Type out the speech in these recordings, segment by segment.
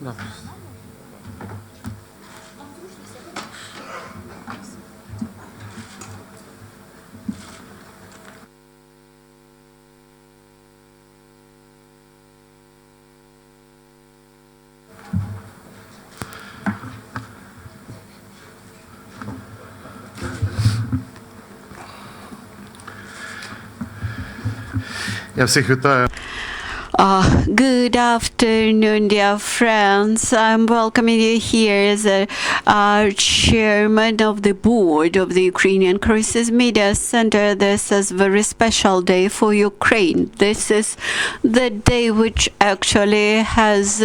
Я всіх вітаю. Good afternoon, dear friends. I'm welcoming you here as a chairman of the board of the Ukrainian Crisis Media Center. This is a very special day for Ukraine. This is the day which actually has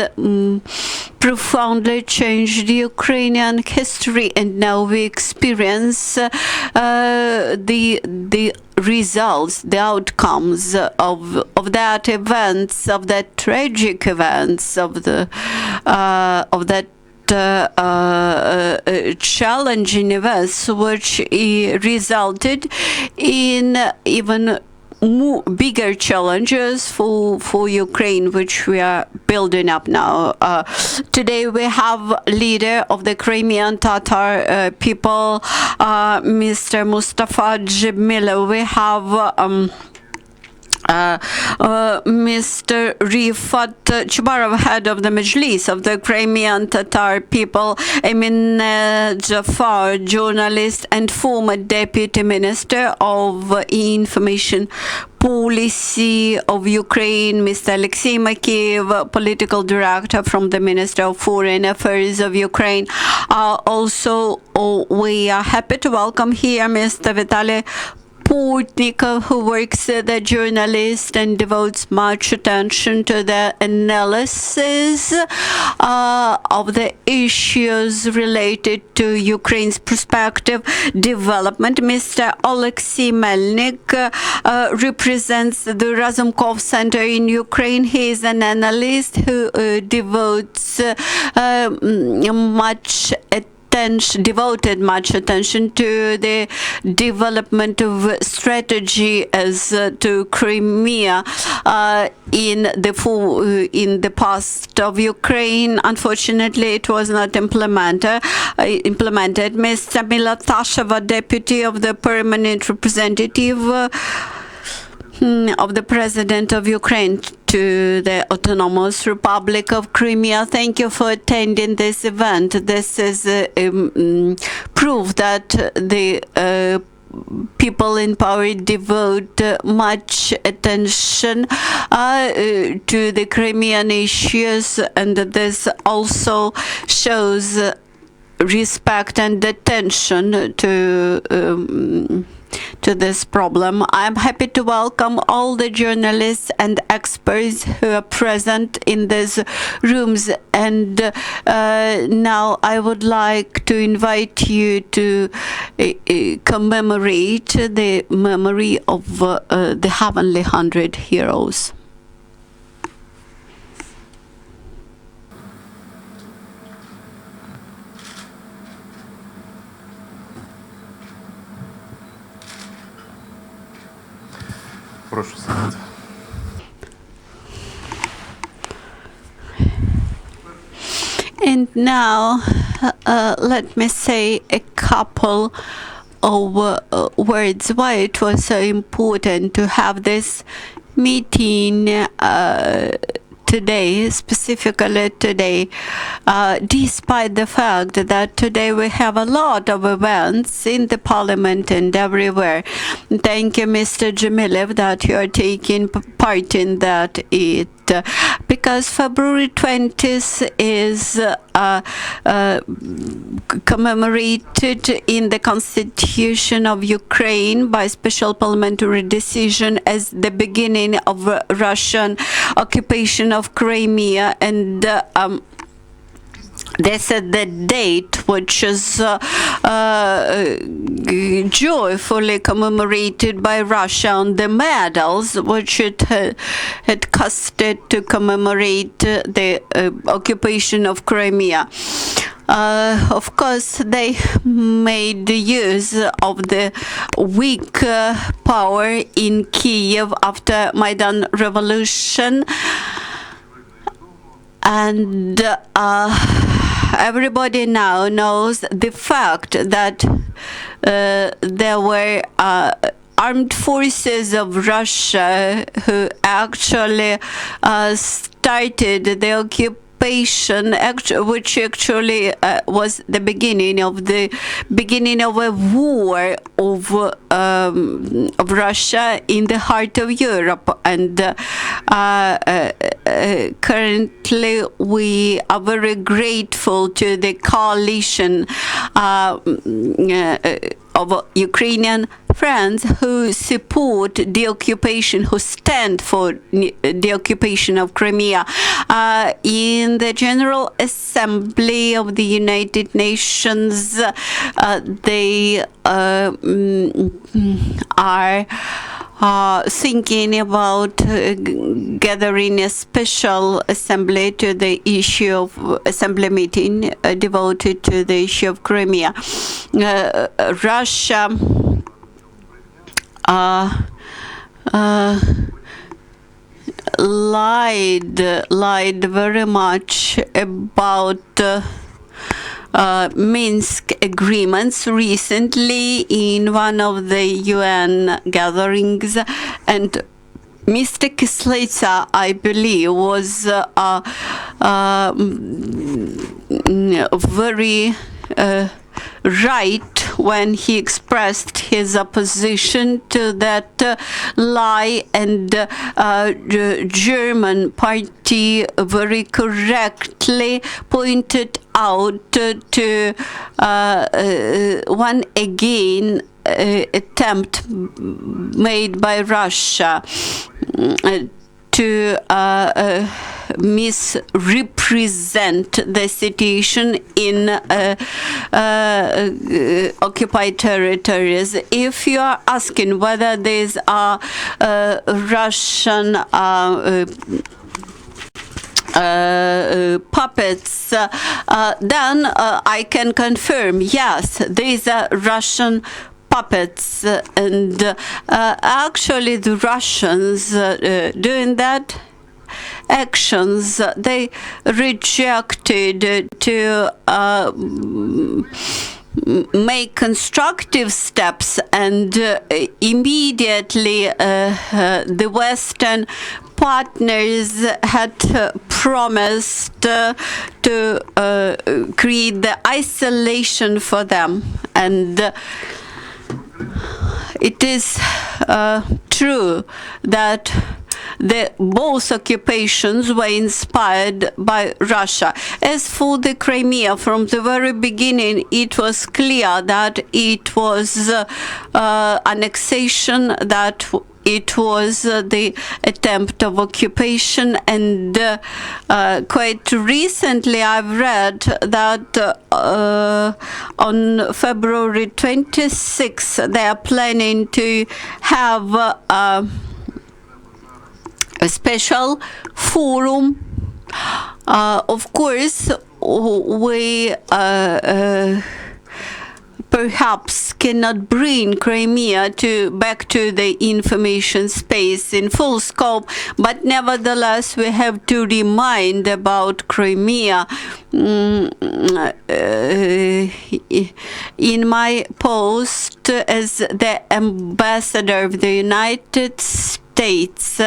profoundly changed Ukrainian history, and now we experience the results, the outcomes of that events, of that tragic events, of that challenging events, which resulted in even bigger challenges for Ukraine, which we are building up now. Today we have leader of the Crimean Tatar people, Mr. Mustafa Jemilev. We have Mr. Refat, Chubarov, head of the Mejlis of the Crimean Tatar people, Emine Dzheppar, journalist and former deputy minister of information policy of Ukraine, Mr. Oleksiy Makeiev, political director from the Ministry of Foreign Affairs of Ukraine. Also, we are happy to welcome here Mr. Vitaliy Portnikov, who works as a journalist and devotes much attention to the analysis of the issues related to Ukraine's prospective development. Mr. Oleksiy Melnyk represents the Razumkov Center in Ukraine. He is an analyst who devoted much attention to the development of strategy as to Crimea in the past of Ukraine. Unfortunately, it was not implemented. Ms. Tamila, Tasheva, deputy of the permanent representative of the President of Ukraine to the Autonomous Republic of Crimea. Thank you for attending this event. This is proof that the people in power devote much attention to the Crimean issues, and this also shows respect and attention to this problem. I'm happy to welcome all the journalists and experts who are present in these rooms, and now I would like to invite you to commemorate the memory of the Heavenly 100 heroes. Прошу сідати. And now, let me say a couple of words why it was so important to have this meeting today, specifically today, despite the fact that today we have a lot of events in the parliament and everywhere. Thank you, Mr. Jemilev, that you are taking part in that. Because February 20th is commemorated in the Constitution of Ukraine by special parliamentary decision as the beginning of Russian occupation of Crimea, and this is the date which is joyfully commemorated by Russia on the medals which it had costed to commemorate the occupation of Crimea. Of course, they made use of the weak power in Kiev after Maidan revolution. And everybody now knows the fact that there were armed forces of Russia who actually started the occupation, which actually was the beginning of a war of Russia in the heart of Europe. And currently we are very grateful to the coalition of Ukrainian friends who support the occupation, who stand for the occupation of Crimea. In the General Assembly of the United Nations, they are thinking about gathering a special assembly to the issue of assembly meeting devoted to the issue of Crimea. Russia lied very much about Minsk agreements recently in one of the UN gatherings, and Mr. Kislitsa, I believe, was very right when he expressed his opposition to that lie, and the German party very correctly pointed out to one again attempt made by Russia to misrepresent the situation in occupied territories. If you are asking whether these are Russian puppets, then I can confirm, yes, these are Russian puppets, and actually the Russians doing that actions, they rejected to make constructive steps, and immediately the Western partners had promised to create the isolation for them. And it is true that both occupations were inspired by Russia. As for the Crimea, from the very beginning, it was clear that it was annexation, that it was the attempt of occupation, and quite recently I've read that on February 26th they are planning to have a special forum. Of course, we perhaps cannot bring Crimea back to the information space in full scope, but nevertheless we have to remind about Crimea. In my post as the ambassador of the United States,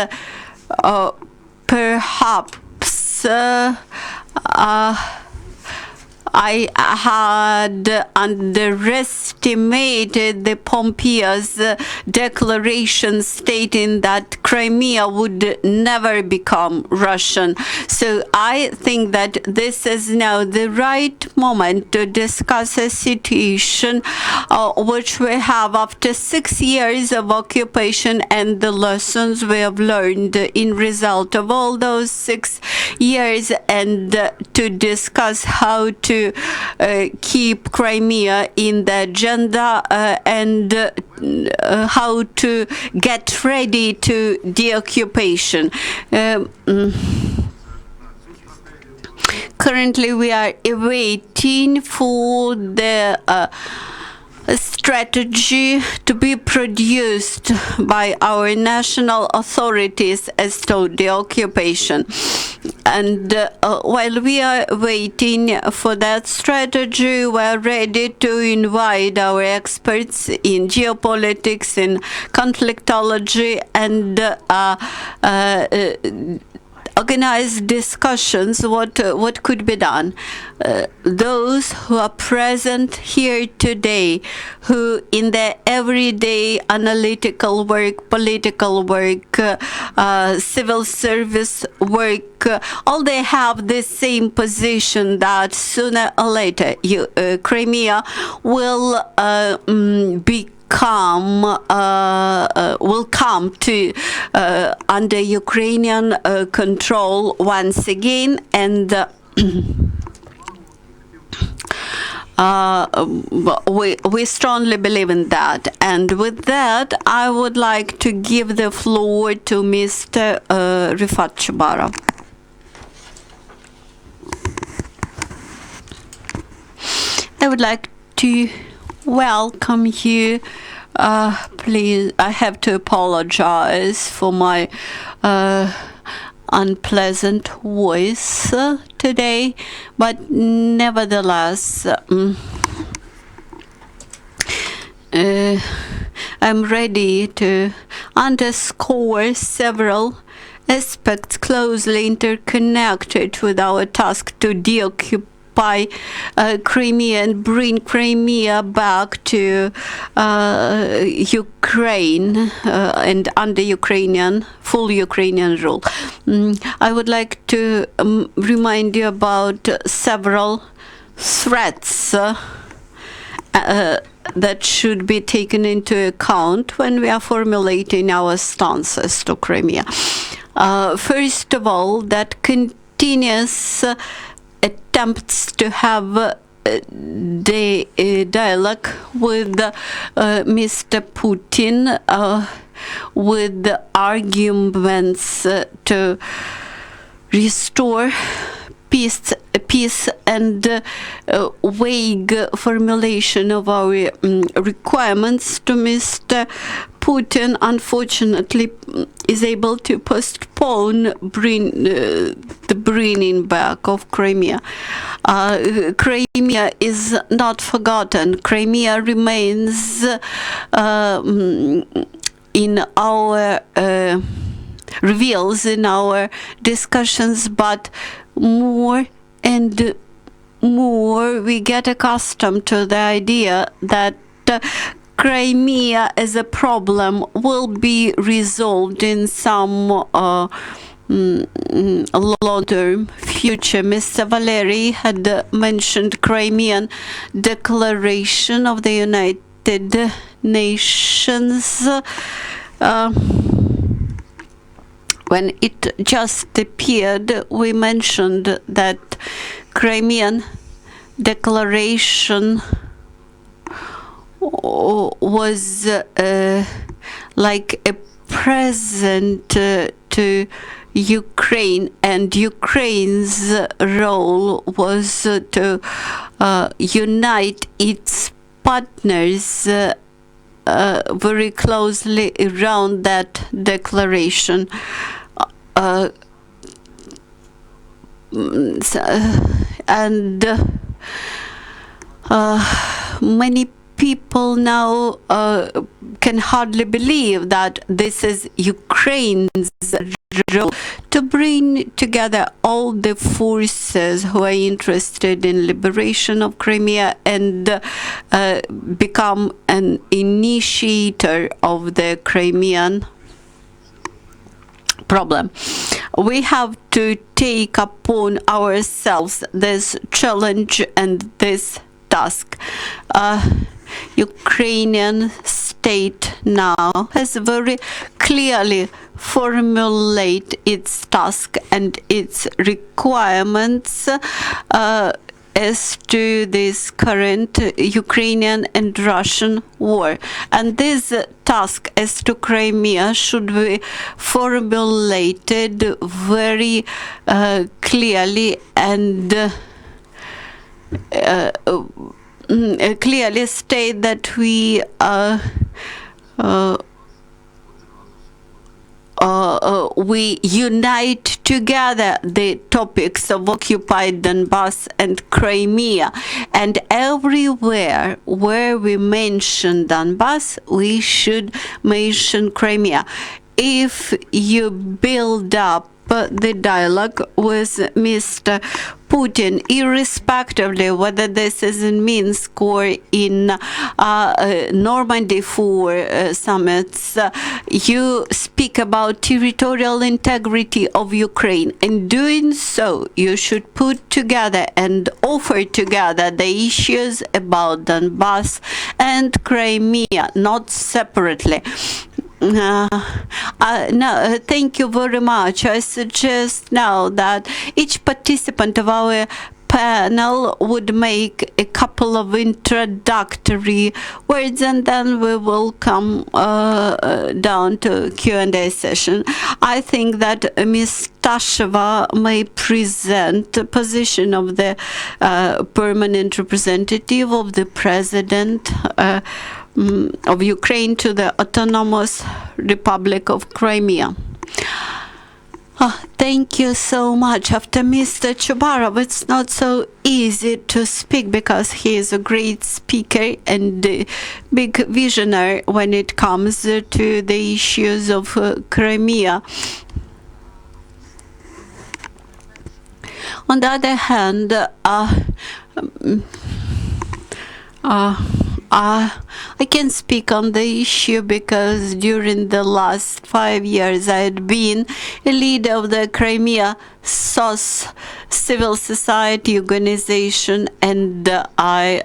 perhaps I had underestimated the Pompeo's declaration stating that Crimea would never become Russian. So I think that this is now the right moment to discuss a situation which we have after 6 years of occupation and the lessons we have learned in result of all those 6 years, and to discuss how to keep Crimea in the agenda and how to get ready to deoccupation. Currently, we are awaiting for the a strategy to be produced by our national authorities as to the occupation. And while we are waiting for that strategy, we are ready to invite our experts in geopolitics, in conflictology, and organize discussions what could be done. Those who are present here today, who in their everyday analytical work, political work, civil service work, all they have the same position that sooner or later Crimea will will come to under Ukrainian control once again, and we strongly believe in that. And with that, I would like to give the floor to Mr. Refat Chubarov. I would like to welcome you. Please, I have to apologize for my unpleasant voice today, but nevertheless, I'm ready to underscore several aspects closely interconnected with our task to deoccupy Crimea and bring Crimea back to Ukraine and under full Ukrainian rule. I would like to remind you about several threats that should be taken into account when we are formulating our stances to Crimea. First of all, that continuous attempts to have the dialogue with Mr. Putin, with the arguments to restore peace and vague formulation of our requirements to Mr. Putin, unfortunately, is able to postpone the bringing back of Crimea. Crimea is not forgotten. Crimea remains in our reveals in our discussions, but more and more we get accustomed to the idea that Crimea as a problem will be resolved in some long-term future. Mr. Valeriy had mentioned Crimean Declaration of the United Nations when it just appeared. We mentioned that Crimean Declaration was like a present to Ukraine, and Ukraine's role was to unite its partners very closely around that declaration. And many people now can hardly believe that this is Ukraine's role to bring together all the forces who are interested in liberation of Crimea and become an initiator of the Crimean problem. We have to take upon ourselves this challenge and this task. Ukrainian state now has very clearly formulated its task and its requirements as to this current Ukrainian and Russian war. And this task as to Crimea should be formulated very clearly and clearly state that we unite together the topics of occupied Donbass and Crimea, and everywhere where we mention Donbass, we should mention Crimea. If you build up the dialogue with Mr. Putin, irrespectively whether this is in Minsk or in Normandy for summits, you speak about territorial integrity of Ukraine. In doing so, you should put together and offer together the issues about Donbass and Crimea, not separately. No, thank you very much. I suggest now that each participant of our panel would make a couple of introductory words, and then we will come down to Q&A session. I think that Ms. Tasheva may present the position of the permanent representative of the President of Ukraine to the Autonomous Republic of Crimea. Thank you so much. After Mr. Chubarov, it's not so easy to speak because he is a great speaker and a big visionary when it comes to the issues of Crimea. On the other hand, I can speak on the issue because during the last 5 years I had been a leader of the Crimea SOS civil society organization, and I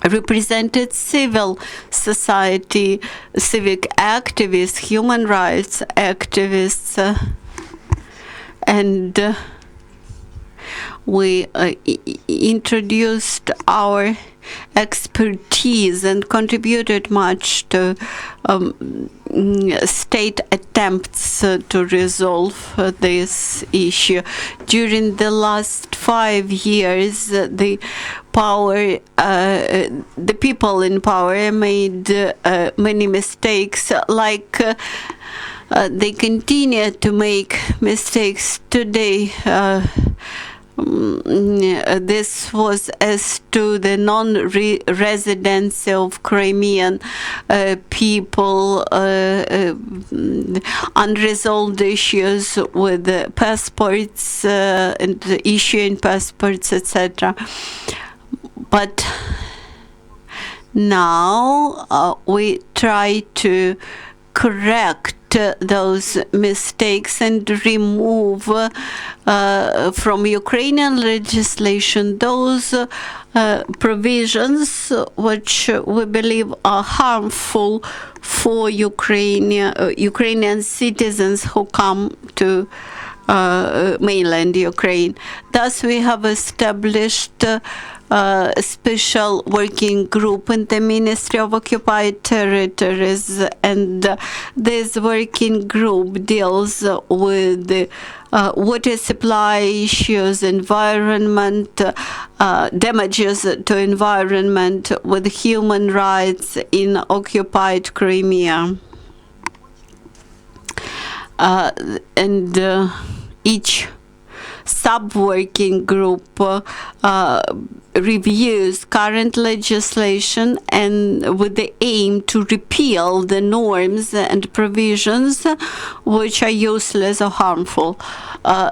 represented civil society, civic activists, human rights activists, and we introduced our expertise and contributed much to state attempts to resolve this issue. During the last 5 years, the people in power made many mistakes, like they continue to make mistakes today. This was as to the non-residency of Crimean people, unresolved issues with passports and issuing passports, etc. But now we try to correct those mistakes and remove from Ukrainian legislation those provisions which we believe are harmful for Ukrainian citizens who come to mainland Ukraine. Thus, we have established a special working group in the Ministry of Occupied Territories, and this working group deals with the water supply issues, environment, damages to environment, with human rights in occupied Crimea. And each sub-working group reviews current legislation and with the aim to repeal the norms and provisions which are useless or harmful.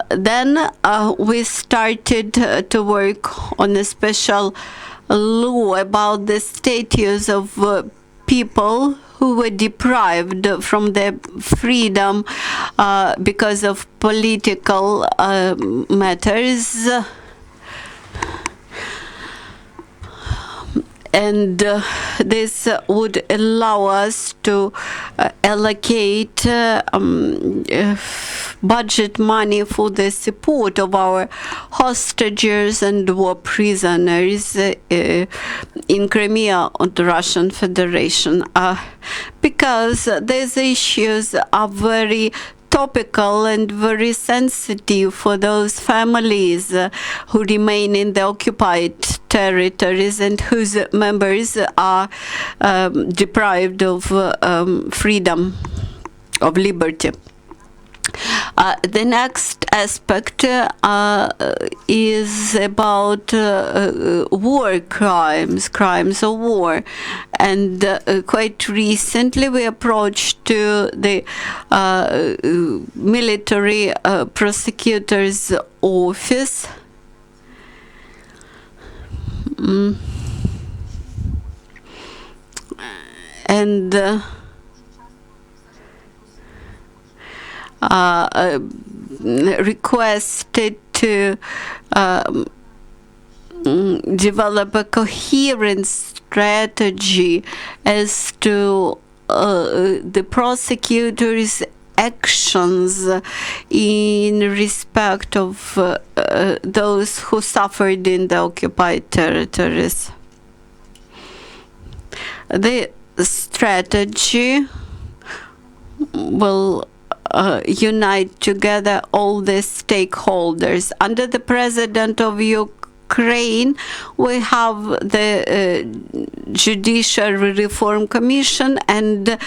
Then we started to work on a special law about the status of people who were deprived from their freedom because of political matters. And this would allow us to allocate budget money for the support of our hostages and war prisoners in Crimea on the Russian Federation, because these issues are very topical and very sensitive for those families who remain in the occupied territories and whose members are deprived of freedom, of liberty. The next aspect is about war crimes, crimes of war. And quite recently we approached to the military prosecutor's office. And requested to develop a coherent strategy as to the prosecutor's actions in respect of those who suffered in the occupied territories. The strategy will unite together all the stakeholders. Under the President of Ukraine, we have the Judiciary Reform Commission, and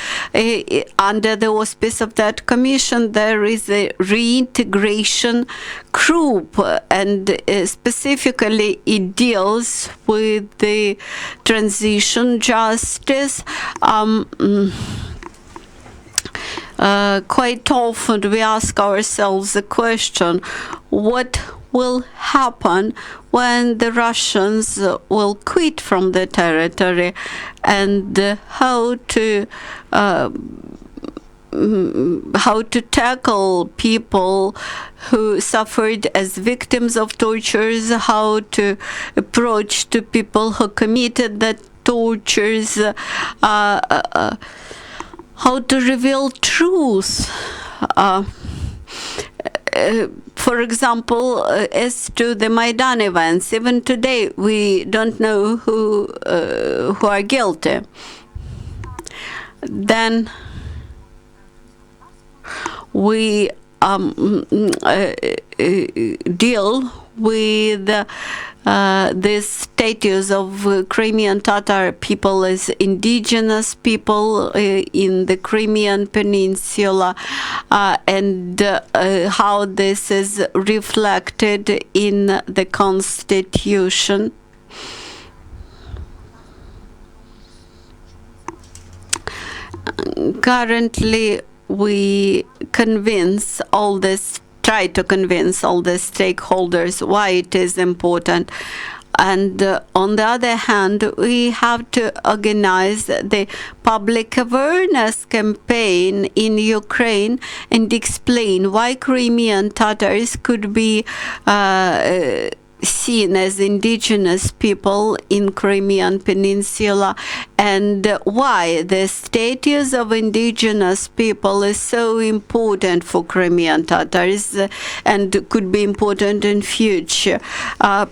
under the auspice of that commission there is a reintegration group, and specifically it deals with the transition justice. Quite often we ask ourselves the question, what will happen when the Russians will quit from the territory, and how to tackle people who suffered as victims of tortures, how to approach to people who committed the tortures, how to reveal truth. For example, as to the Maidan events, even today we don't know who are guilty. Then we deal with the status of Crimean Tatar people as indigenous people in the Crimean Peninsula, and how this is reflected in the Constitution. Currently, we try to convince all the stakeholders why it is important. And on the other hand, we have to organize the public awareness campaign in Ukraine and explain why Crimean Tatars could be seen as indigenous people in Crimean Peninsula, and why the status of indigenous people is so important for Crimean Tatars and could be important in future.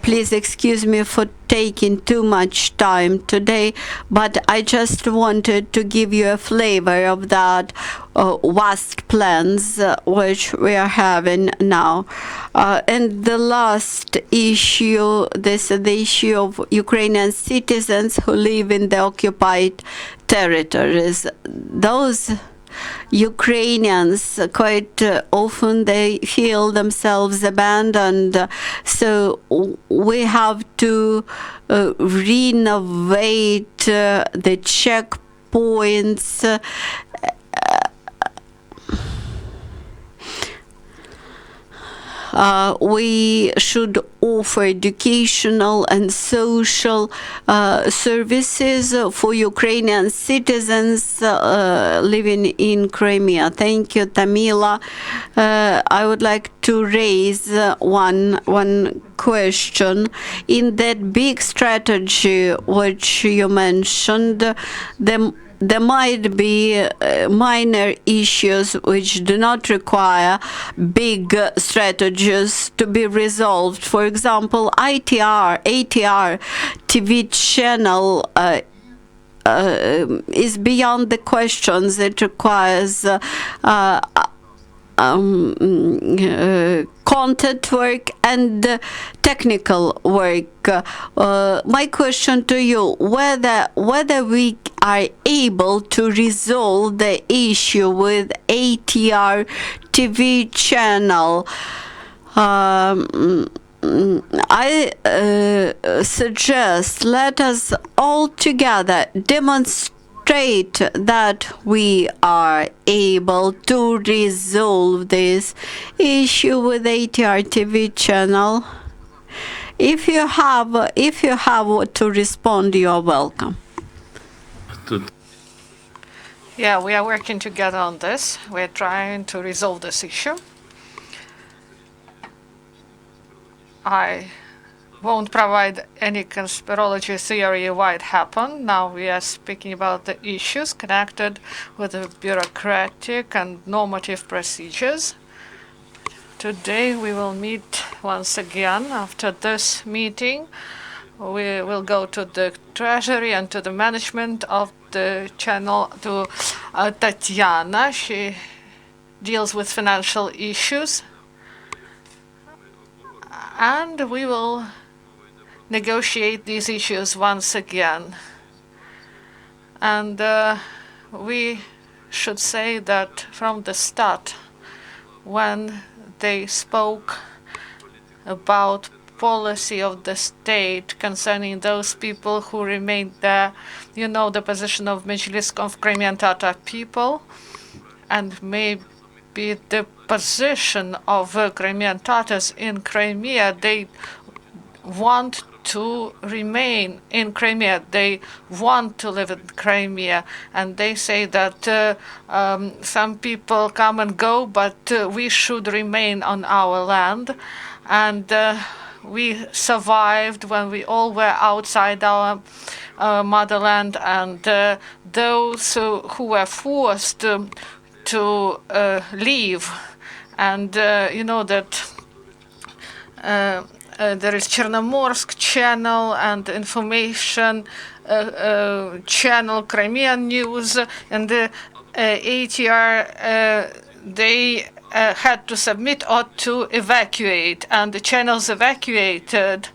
Please excuse me for taking too much time today, but I just wanted to give you a flavor of that vast plans which we are having now. And the last issue, this is the issue of Ukrainian citizens who live in the occupied territories. Those Ukrainians quite often they feel themselves abandoned, so we have to renovate the checkpoints. We should offer educational and social services for Ukrainian citizens living in Crimea. Thank you, Tamila. I would like to raise one question. In that big strategy which you mentioned, there might be minor issues which do not require big strategies to be resolved. For example, ATR TV channel is beyond the questions. It requires content work and technical work. My question to you, whether we are able to resolve the issue with ATR TV channel. I suggest let us all together demonstrate that we are able to resolve this issue with ATR TV channel. If you have to respond, you are welcome. Yeah, we are working together on this. We're trying to resolve this issue. I won't provide any conspirology theory why it happened. Now we are speaking about the issues connected with the bureaucratic and normative procedures. Today we will meet once again. After this meeting, we will go to the treasury and to the management of the channel, to Tatiana. She deals with financial issues. And we will negotiate these issues once again. And we should say that from the start, when they spoke about policy of the state concerning those people who remained there, you know the position of Mejlis of Crimean Tatar people, and maybe the position of Crimean Tatars in Crimea. They want to remain in Crimea. They want to live in Crimea. And they say that some people come and go, but we should remain on our land. And we survived when we all were outside our motherland. And those who were forced to leave. And you know that there is Chernomorsk channel and information channel, Crimean News, and the ATR, they had to submit or to evacuate, and the channels evacuated,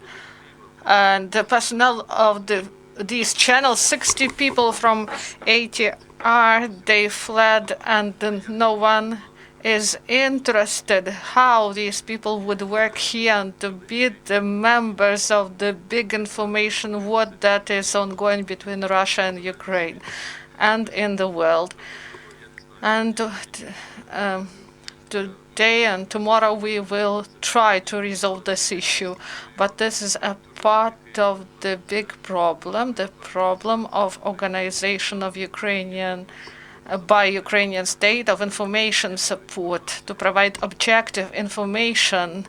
and the personnel of these channels, 60 people from ATR, they fled, and no one is interested how these people would work here and to be the members of the big information war that is ongoing between Russia and Ukraine and in the world. And today and tomorrow we will try to resolve this issue. But this is a part of the big problem, the problem of organization of by Ukrainian state of information support to provide objective information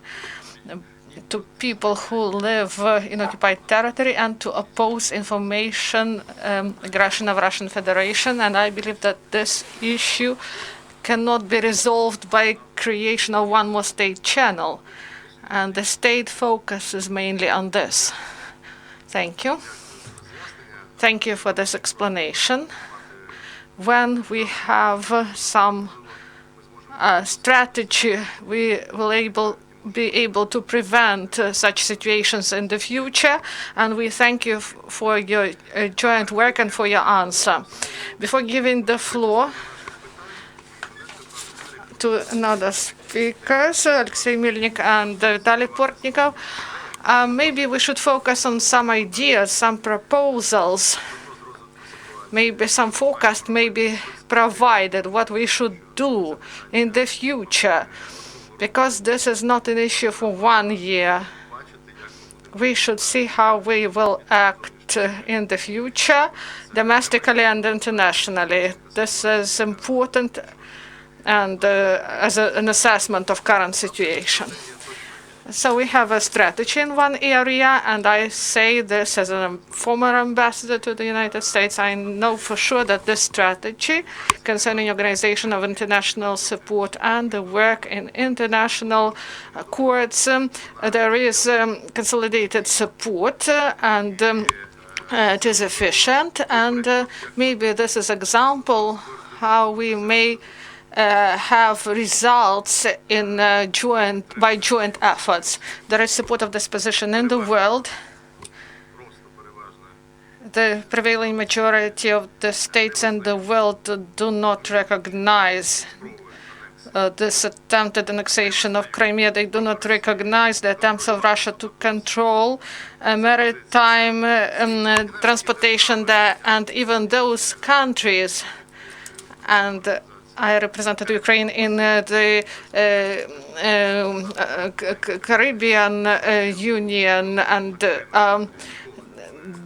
to people who live in occupied territory and to oppose information aggression of Russian Federation. And I believe that this issue cannot be resolved by creation of one more state channel. And the state focuses mainly on this. Thank you. Thank you for this explanation. When we have some strategy, we will be able to prevent such situations in the future. And we thank you for your joint work and for your answer. Before giving the floor to another speakers, Oleksiy Melnyk and Vitaliy Portnikov, maybe we should focus on some ideas, some proposals. Maybe some forecast may be provided what we should do in the future, because this is not an issue for 1 year. We should see how we will act in the future, domestically and internationally. This is important and as an assessment of current situation. So we have a strategy in one area, and I say this as a former ambassador to the United States. I know for sure that this strategy concerning organization of international support and the work in international courts, there is consolidated support, and it is efficient. And maybe this is example how we may have results in joint efforts. There is support of this position in the world. The prevailing majority of the states in the world do not recognize this attempted annexation of Crimea. They do not recognize the attempts of Russia to control maritime transportation there, and even those countries. And I represented Ukraine in the Caribbean Union, and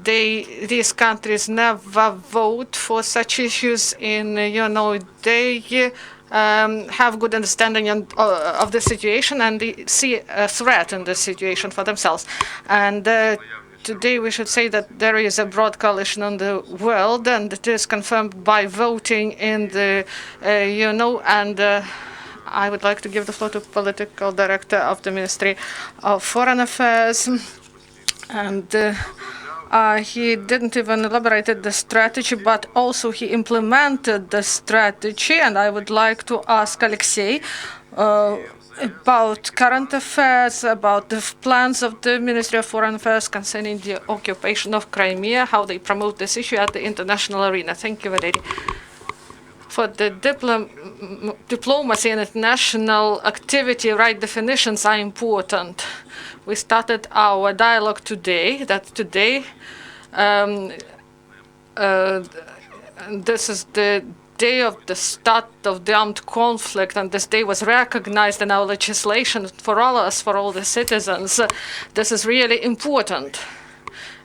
these countries never vote for such issues. They have good understanding of the situation, and they see a threat in the situation for themselves. And today we should say that there is a broad coalition on the world, and it is confirmed by voting in the and I would like to give the floor to political director of the Ministry of Foreign Affairs. And he didn't even elaborate the strategy, but also he implemented the strategy. And I would like to ask Oleksiy about current affairs, about the plans of the Ministry of Foreign Affairs concerning the occupation of Crimea, how they promote this issue at the international arena. Thank you, Valeriy. For the diplomacy and international activity, right definitions are important. We started our dialogue today, this is the day of the start of the armed conflict, and this day was recognized in our legislation for all of us, for all the citizens. This is really important.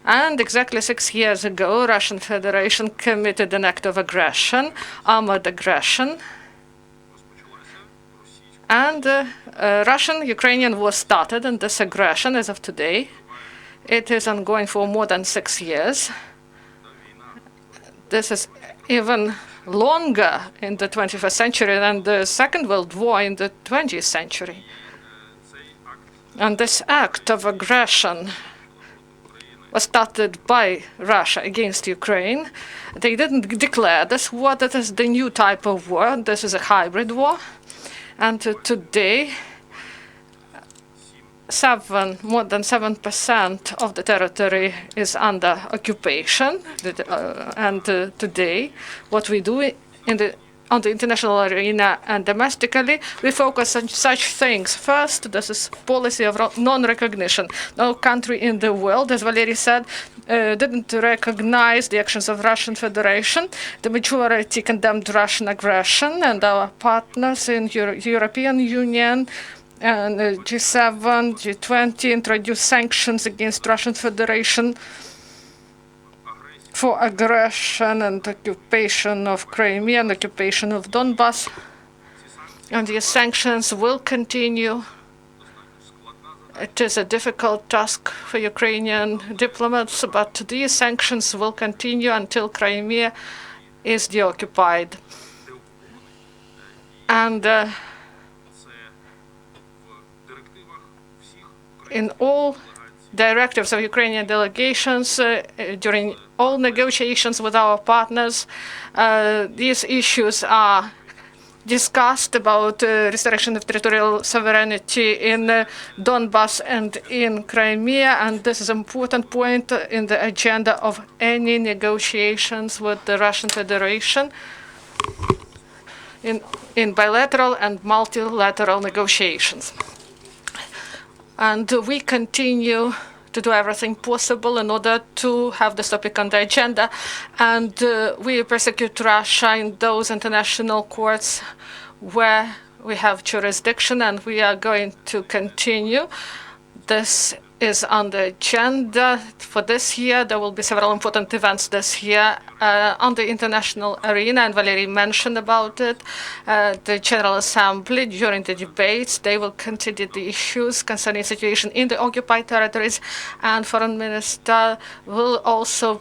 And exactly 6 years ago, Russian Federation committed an act of aggression, armored aggression. And Russian-Ukrainian war started, and this aggression, as of today, it is ongoing for more than 6 years. This is even longer in the 21st century than the Second World War in the 20th century. And this act of aggression was started by Russia against Ukraine. They didn't declare this war. That is the new type of war. This is a hybrid war. And today, more than 7% of the territory is under occupation. And today, what we do on the international arena and domestically, we focus on such things. First, this is policy of non-recognition. No country in the world, as Valeriy said, didn't recognize the actions of Russian Federation. The majority condemned Russian aggression, and our partners in European Union and G7, G20 introduced sanctions against Russian Federation for aggression and occupation of Crimea and occupation of Donbas. And these sanctions will continue. It is a difficult task for Ukrainian diplomats, but these sanctions will continue until Crimea is deoccupied. And in all directives of Ukrainian delegations, during all negotiations with our partners, these issues are discussed about restoration of territorial sovereignty in Donbas and in Crimea, and this is an important point in the agenda of any negotiations with the Russian Federation in bilateral and multilateral negotiations. And we continue to do everything possible in order to have this topic on the agenda. And we prosecute Russia in those international courts where we have jurisdiction, and we are going to continue. This is on the agenda for this year. There will be several important events this year on the international arena, and Valeriy mentioned about it. The General Assembly, during the debates, they will consider the issues concerning situation in the occupied territories, and Foreign Minister will also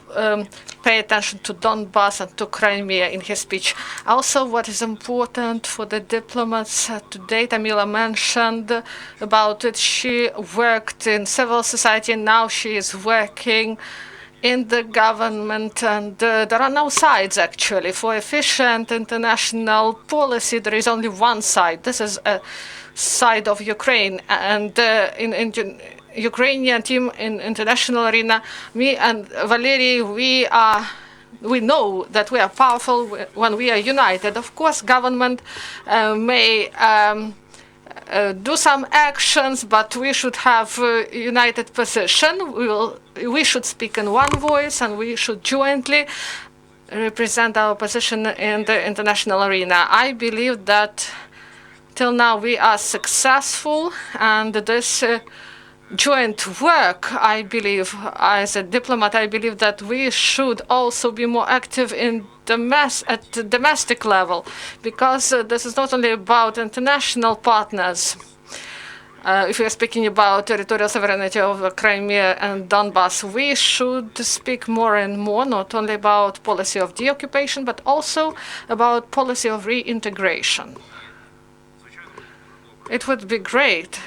pay attention to Donbas and to Crimea in his speech. Also, what is important for the diplomats today, Tamila mentioned about it. She worked in civil society, and now she is working in the government, and there are no sides actually. For efficient international policy, there is only one side. This is a side of Ukraine, and in Ukrainian team in international arena, me and Valeriy, we know that we are powerful when we are united. Of course, government may do some actions, but we should have a united position. We should speak in one voice, and we should jointly represent our position in the international arena. I believe that till now we are successful, and this joint work, I believe, as a diplomat, I believe that we should also be more active in at the domestic level, because this is not only about international partners. If we are speaking about territorial sovereignty of Crimea and Donbass, we should speak more and more, not only about policy of deoccupation, but also about policy of reintegration. It would be great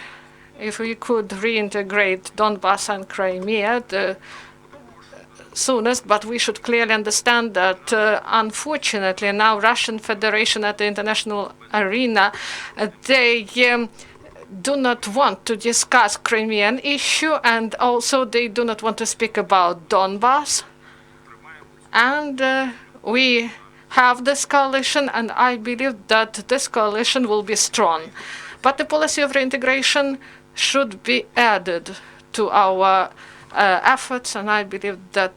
if we could reintegrate Donbass and Crimea the soonest, but we should clearly understand that, unfortunately, now Russian Federation at the international arena, they do not want to discuss Crimean issue, and also they do not want to speak about Donbass. And we have this coalition, and I believe that this coalition will be strong. But the policy of reintegration should be added to our efforts, and I believe that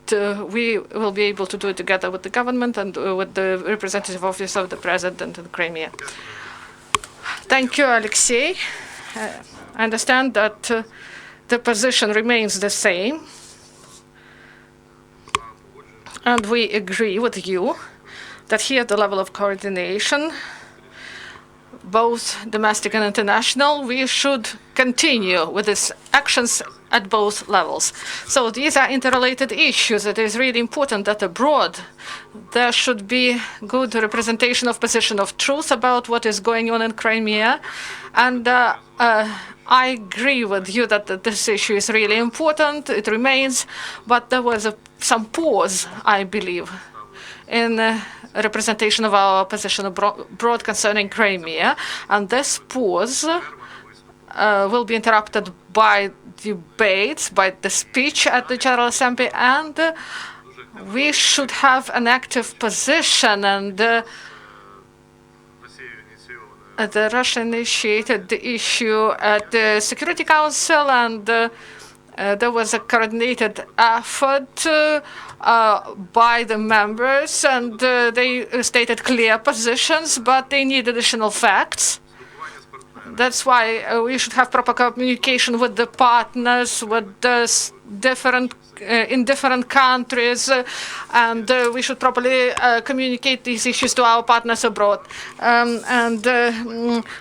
we will be able to do it together with the government and with the representative office of the president in Crimea. Thank you, Oleksiy. I understand that the position remains the same, and we agree with you that here at the level of coordination, both domestic and international, we should continue with these actions at both levels. So these are interrelated issues. It is really important that abroad there should be good representation of position of truth about what is going on in Crimea. And I agree with you that this issue is really important. It remains, but there was some pause, I believe, in representation of our position abroad concerning Crimea, and this pause will be interrupted by debates, by the speech at the General Assembly, and we should have an active position. And the Russia initiated the issue at the Security Council, and there was a coordinated effort by the members, and they stated clear positions, but they need additional facts. That's why we should have proper communication with the partners, with the in different countries, and we should properly communicate these issues to our partners abroad.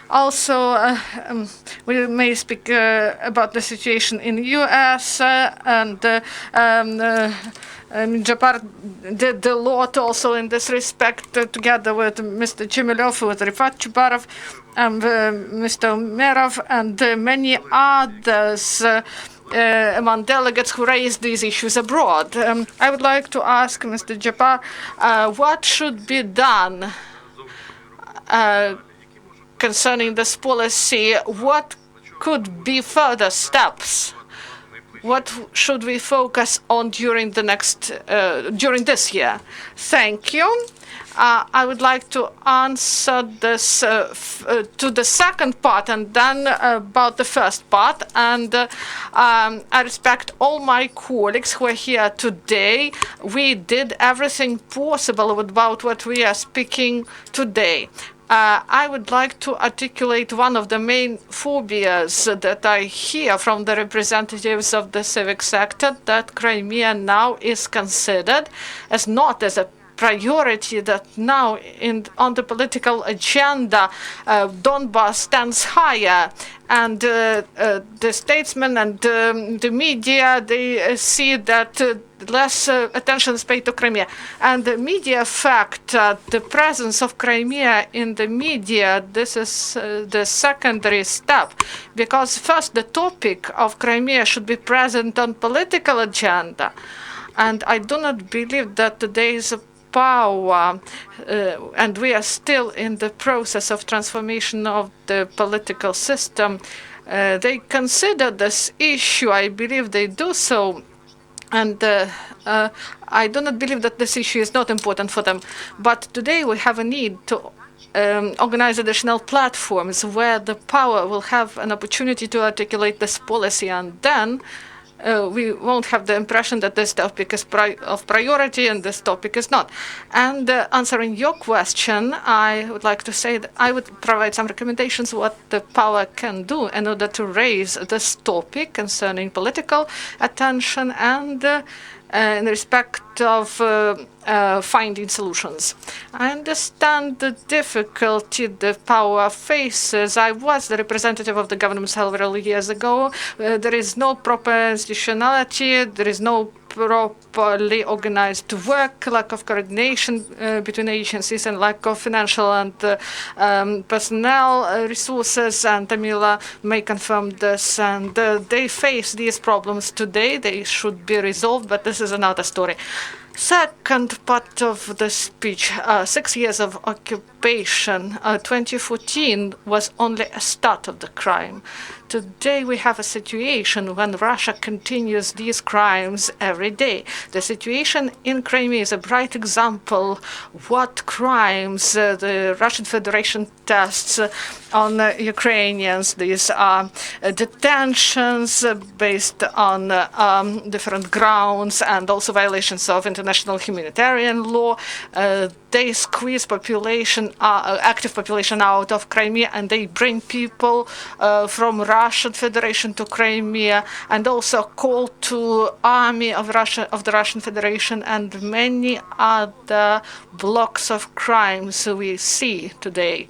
Also, we may speak about the situation in the U.S. and Emine Dzheppar did a lot also in this respect, together with Mr. Jemilev, with Refat, Chubarov, and Mr. Merov, and many others among delegates who raised these issues abroad. I would like to ask Mr. Dzheppar what should be done concerning this policy. What could be further steps? What should we focus on during the during this year? Thank you. I would like to answer this to the second part, and then about the first part. And I respect all my colleagues who are here today. We did everything possible about what we are speaking today. I would like to articulate one of the main phobias that I hear from the representatives of the civic sector, that Crimea now is considered as not as a priority, that now on the political agenda, Donbass stands higher. And the statesmen and the media, they see that less attention is paid to Crimea. And the media fact, the presence of Crimea in the media, this is the secondary step. Because first, the topic of Crimea should be present on political agenda. And I do not believe that today's power, and we are still in the process of transformation of the political system. They consider this issue. I believe they do so. And I do not believe that this issue is not important for them. But today we have a need to organize additional platforms where the power will have an opportunity to articulate this policy, and then we won't have the impression that this topic is of priority and this topic is not. And answering your question, I would like to say that I would provide some recommendations what the power can do in order to raise this topic concerning political attention and in respect of finding solutions. I understand the difficulty the power faces. I was the representative of the government several years ago. There is no proper institutionality. There is no properly organized work, lack of coordination between agencies, and lack of financial and personnel resources. And Tamila may confirm this. And they face these problems today. They should be resolved, but this is another story. Second part of the speech, 6 years of occupation. 2014 was only a start of the crime. Today we have a situation when Russia continues these crimes every day. The situation in Crimea is a bright example what crimes the Russian Federation tests on Ukrainians. These are detentions based on different grounds and also violations of international humanitarian law. They squeeze population, active population out of Crimea, and they bring people from Russian Federation to Crimea, and also call to army of the Russian Federation, and many other blocks of crimes we see today.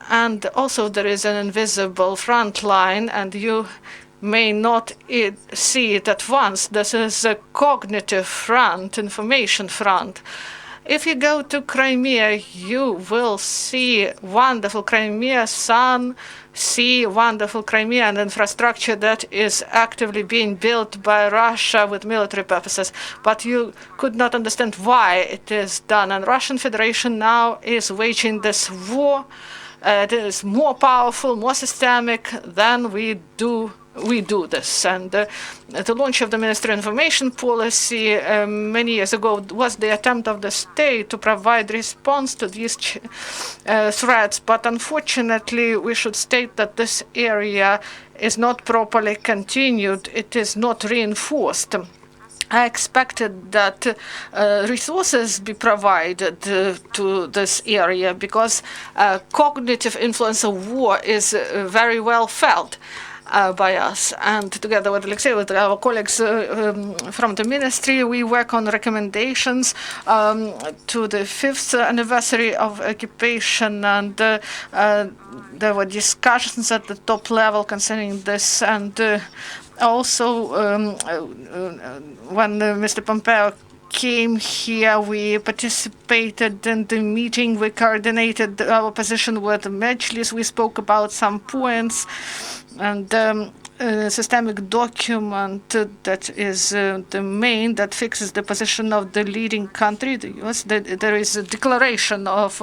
And also there is an invisible front line, and you may not see it at once. This is a cognitive front, information front. If you go to Crimea, you will see wonderful Crimea, sun, sea, wonderful Crimea, and infrastructure that is actively being built by Russia with military purposes. But you could not understand why it is done. And Russian Federation now is waging this war. It is more powerful, more systemic than we do this. And the launch of the Ministry of Information Policy many years ago was the attempt of the state to provide response to these threats. But unfortunately, we should state that this area is not properly continued. It is not reinforced. I expected that resources be provided to this area because cognitive influence of war is very well felt by us. And together with Oleksiy, with our colleagues from the ministry, we work on recommendations to the 5th anniversary of occupation, and there were discussions at the top level concerning this. And also, when Mr. Pompeo came here, we participated in the meeting. We coordinated our position with the Mejlis. We spoke about some points, and systemic document that is the main that fixes the position of the leading country, the US. There is a declaration of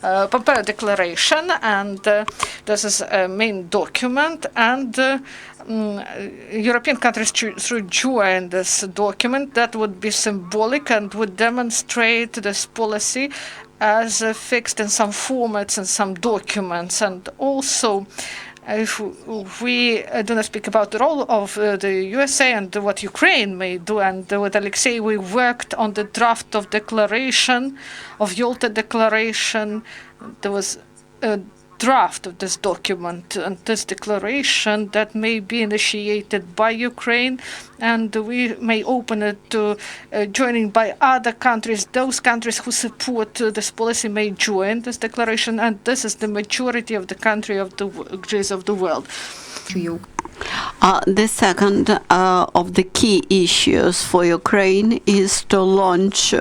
Pompeo declaration, and this is a main document, and European countries should join this document. That would be symbolic and would demonstrate this policy as fixed in some formats and some documents. And also, if we do not speak about the role of the USA and what Ukraine may do, and with Oleksiy, we worked on the draft of declaration, of Yalta Declaration. There was a draft of this document and this declaration that may be initiated by Ukraine, and we may open it to joining by other countries. Those countries who support this policy may join this declaration, and this is the majority of the countries of the world. The second of the key issues for Ukraine is to launch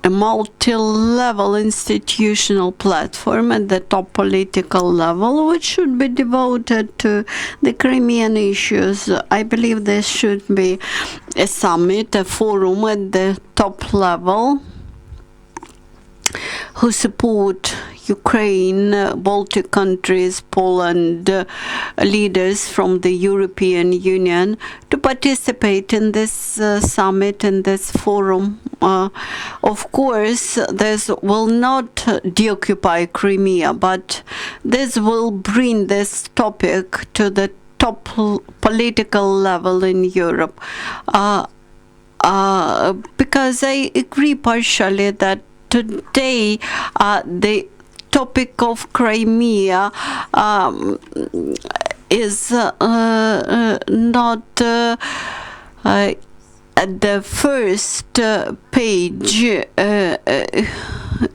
a multi-level institutional platform at the top political level, which should be devoted to the Crimean issues. I believe there should be a summit, a forum at the top level who support Ukraine, Baltic countries, Poland, leaders from the European Union to participate in this summit, in this forum. Of course, this will not deoccupy Crimea, but this will bring this topic to the top political level in Europe. Because I agree partially that today the topic of Crimea is not at the first page,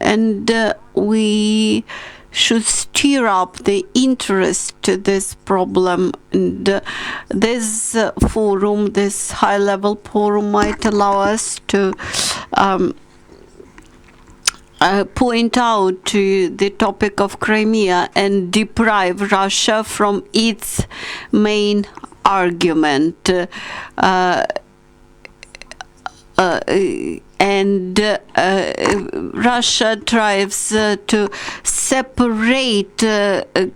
and we should stir up the interest to this problem. And this forum, this high-level forum, might allow us to point out to the topic of Crimea and deprive Russia from its main argument. Russia tries to separate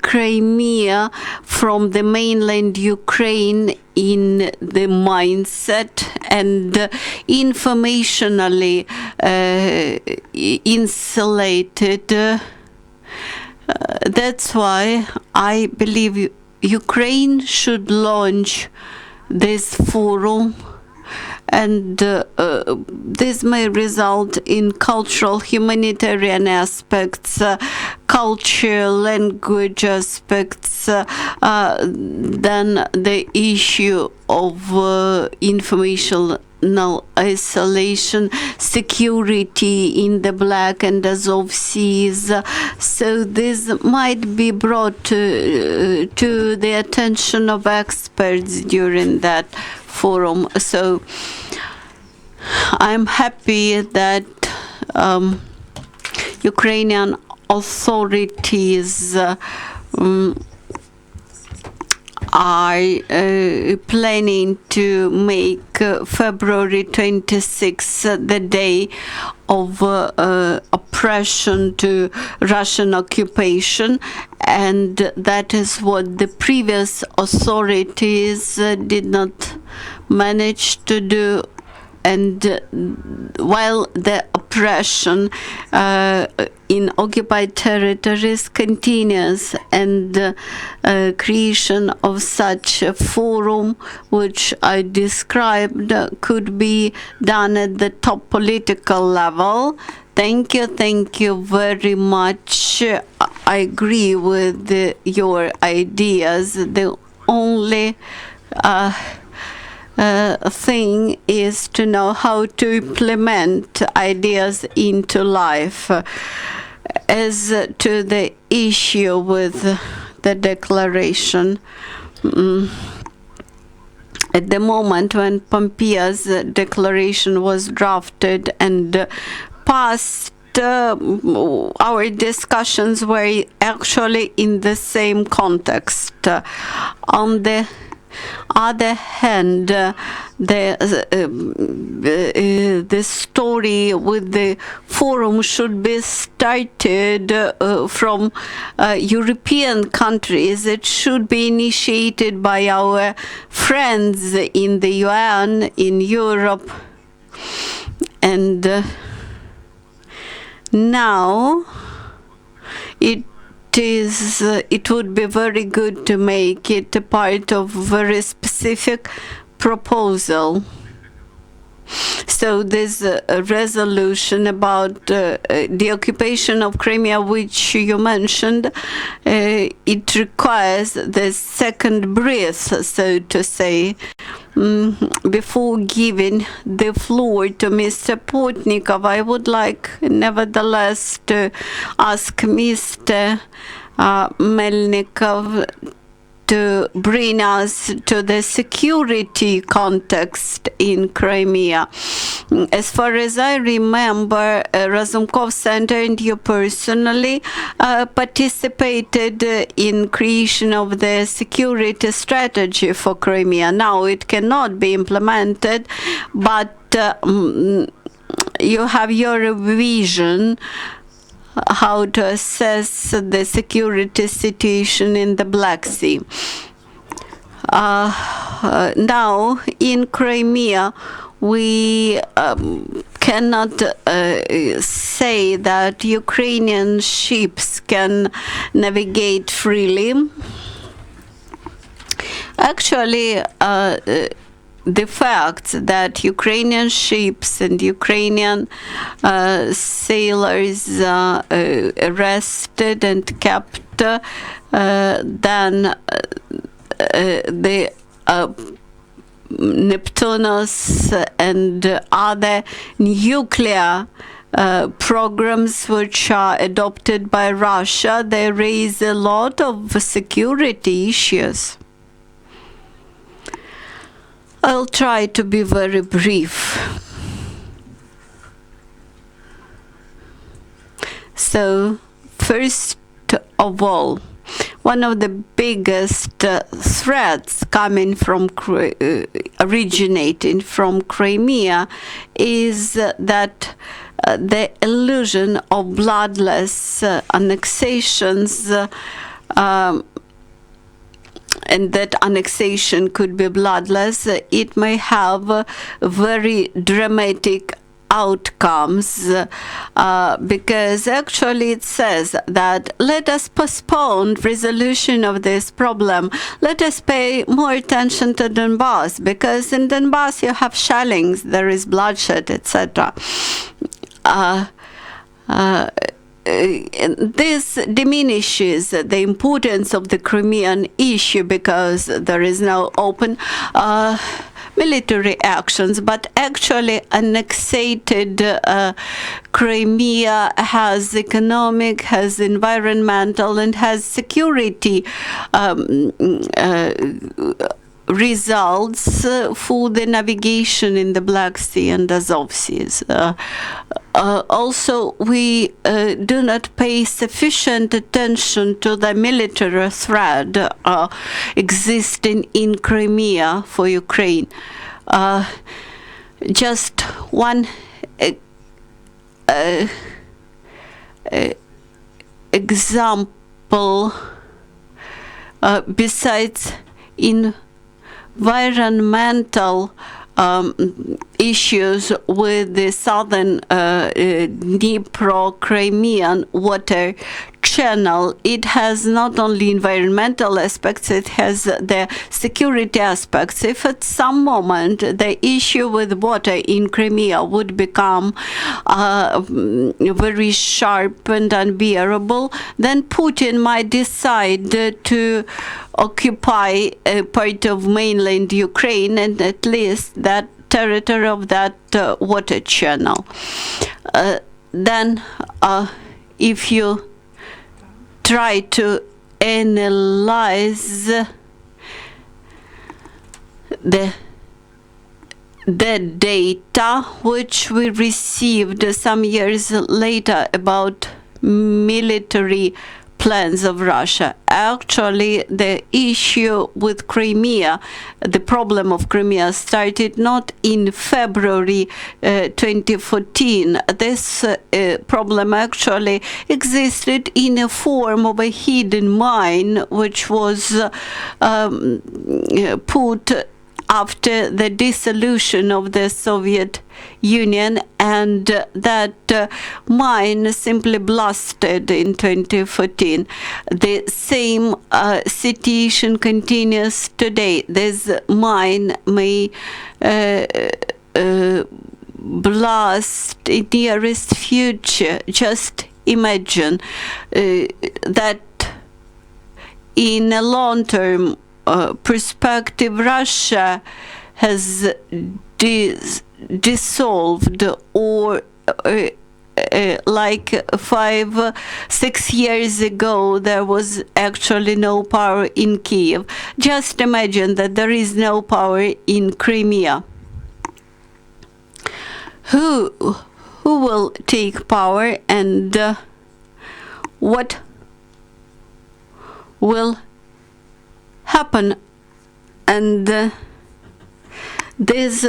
Crimea from the mainland Ukraine in the mindset and informationally insulated. That's why I believe Ukraine should launch this forum, and this may result in cultural, humanitarian aspects, culture, language aspects, than the issue of informational isolation, security in the Black and Azov Seas. So this might be brought to the attention of experts during that forum. So I'm happy that Ukrainian authorities are planning to make February 26th the day of oppression to Russian occupation, and that is what the previous authorities did not manage to do. And while the oppression in occupied territories continues, and creation of such a forum, which I described, could be done at the top political level. Thank you very much. I agree with your ideas. The only thing is to know how to implement ideas into life. As to the issue with the declaration, at the moment when Pompeo's declaration was drafted and passed, our discussions were actually in the same context. On the other hand, the story with the forum should be started from European countries. It should be initiated by our friends in the UN, in Europe, and now it would be very good to make it a part of very specific proposal. So this resolution about the occupation of Crimea, which you mentioned, it requires the second breath, so to say. Before giving the floor to Mr. Portnikov, I would like nevertheless to ask Mr. Melnyk to bring us to the security context in Crimea. As far as I remember, Razumkov Center and you personally participated in creation of the security strategy for Crimea. Now it cannot be implemented, but you have your vision how to assess the security situation in the Black Sea. Now, in Crimea, we cannot say that Ukrainian ships can navigate freely. Actually, the fact that Ukrainian ships and Ukrainian sailors arrested and kept, then the Neptunus and other nuclear programs which are adopted by Russia, they raise a lot of security issues. I'll try to be very brief. So, first of all, one of the biggest threats coming from originating from Crimea is that the illusion of bloodless annexations, and that annexation could be bloodless, it may have very dramatic outcomes, because actually it says that let us postpone resolution of this problem. Let us pay more attention to Donbass, because in Donbass you have shellings, there is bloodshed, etc. This diminishes the importance of the Crimean issue because there is no open military actions, but actually annexated Crimea has economic, has environmental, and has security results for the navigation in the Black Sea and Azov Seas. Also, we do not pay sufficient attention to the military threat existing in Crimea for Ukraine. Just one example, besides environmental issues with the southern Dnipro-Crimean water channel, it has not only environmental aspects, it has the security aspects. If at some moment the issue with water in Crimea would become very sharp and unbearable, then Putin might decide to occupy a part of mainland Ukraine and at least that territory of that water channel. Then if you try to analyze the data which we received some years later about military plans of Russia. Actually, the issue with Crimea, the problem of Crimea, started not in February 2014. This problem actually existed in a form of a hidden mine, which was put after the dissolution of the Soviet Union, and that mine simply blasted in 2014. The same situation continues today. This mine may blast in the nearest future. Just imagine that in a long-term perspective, Russia has dissolved or like 5-6 years ago, there was actually no power in Kiev. Just imagine that there is no power in Crimea. Who will take power, and what will happen? And this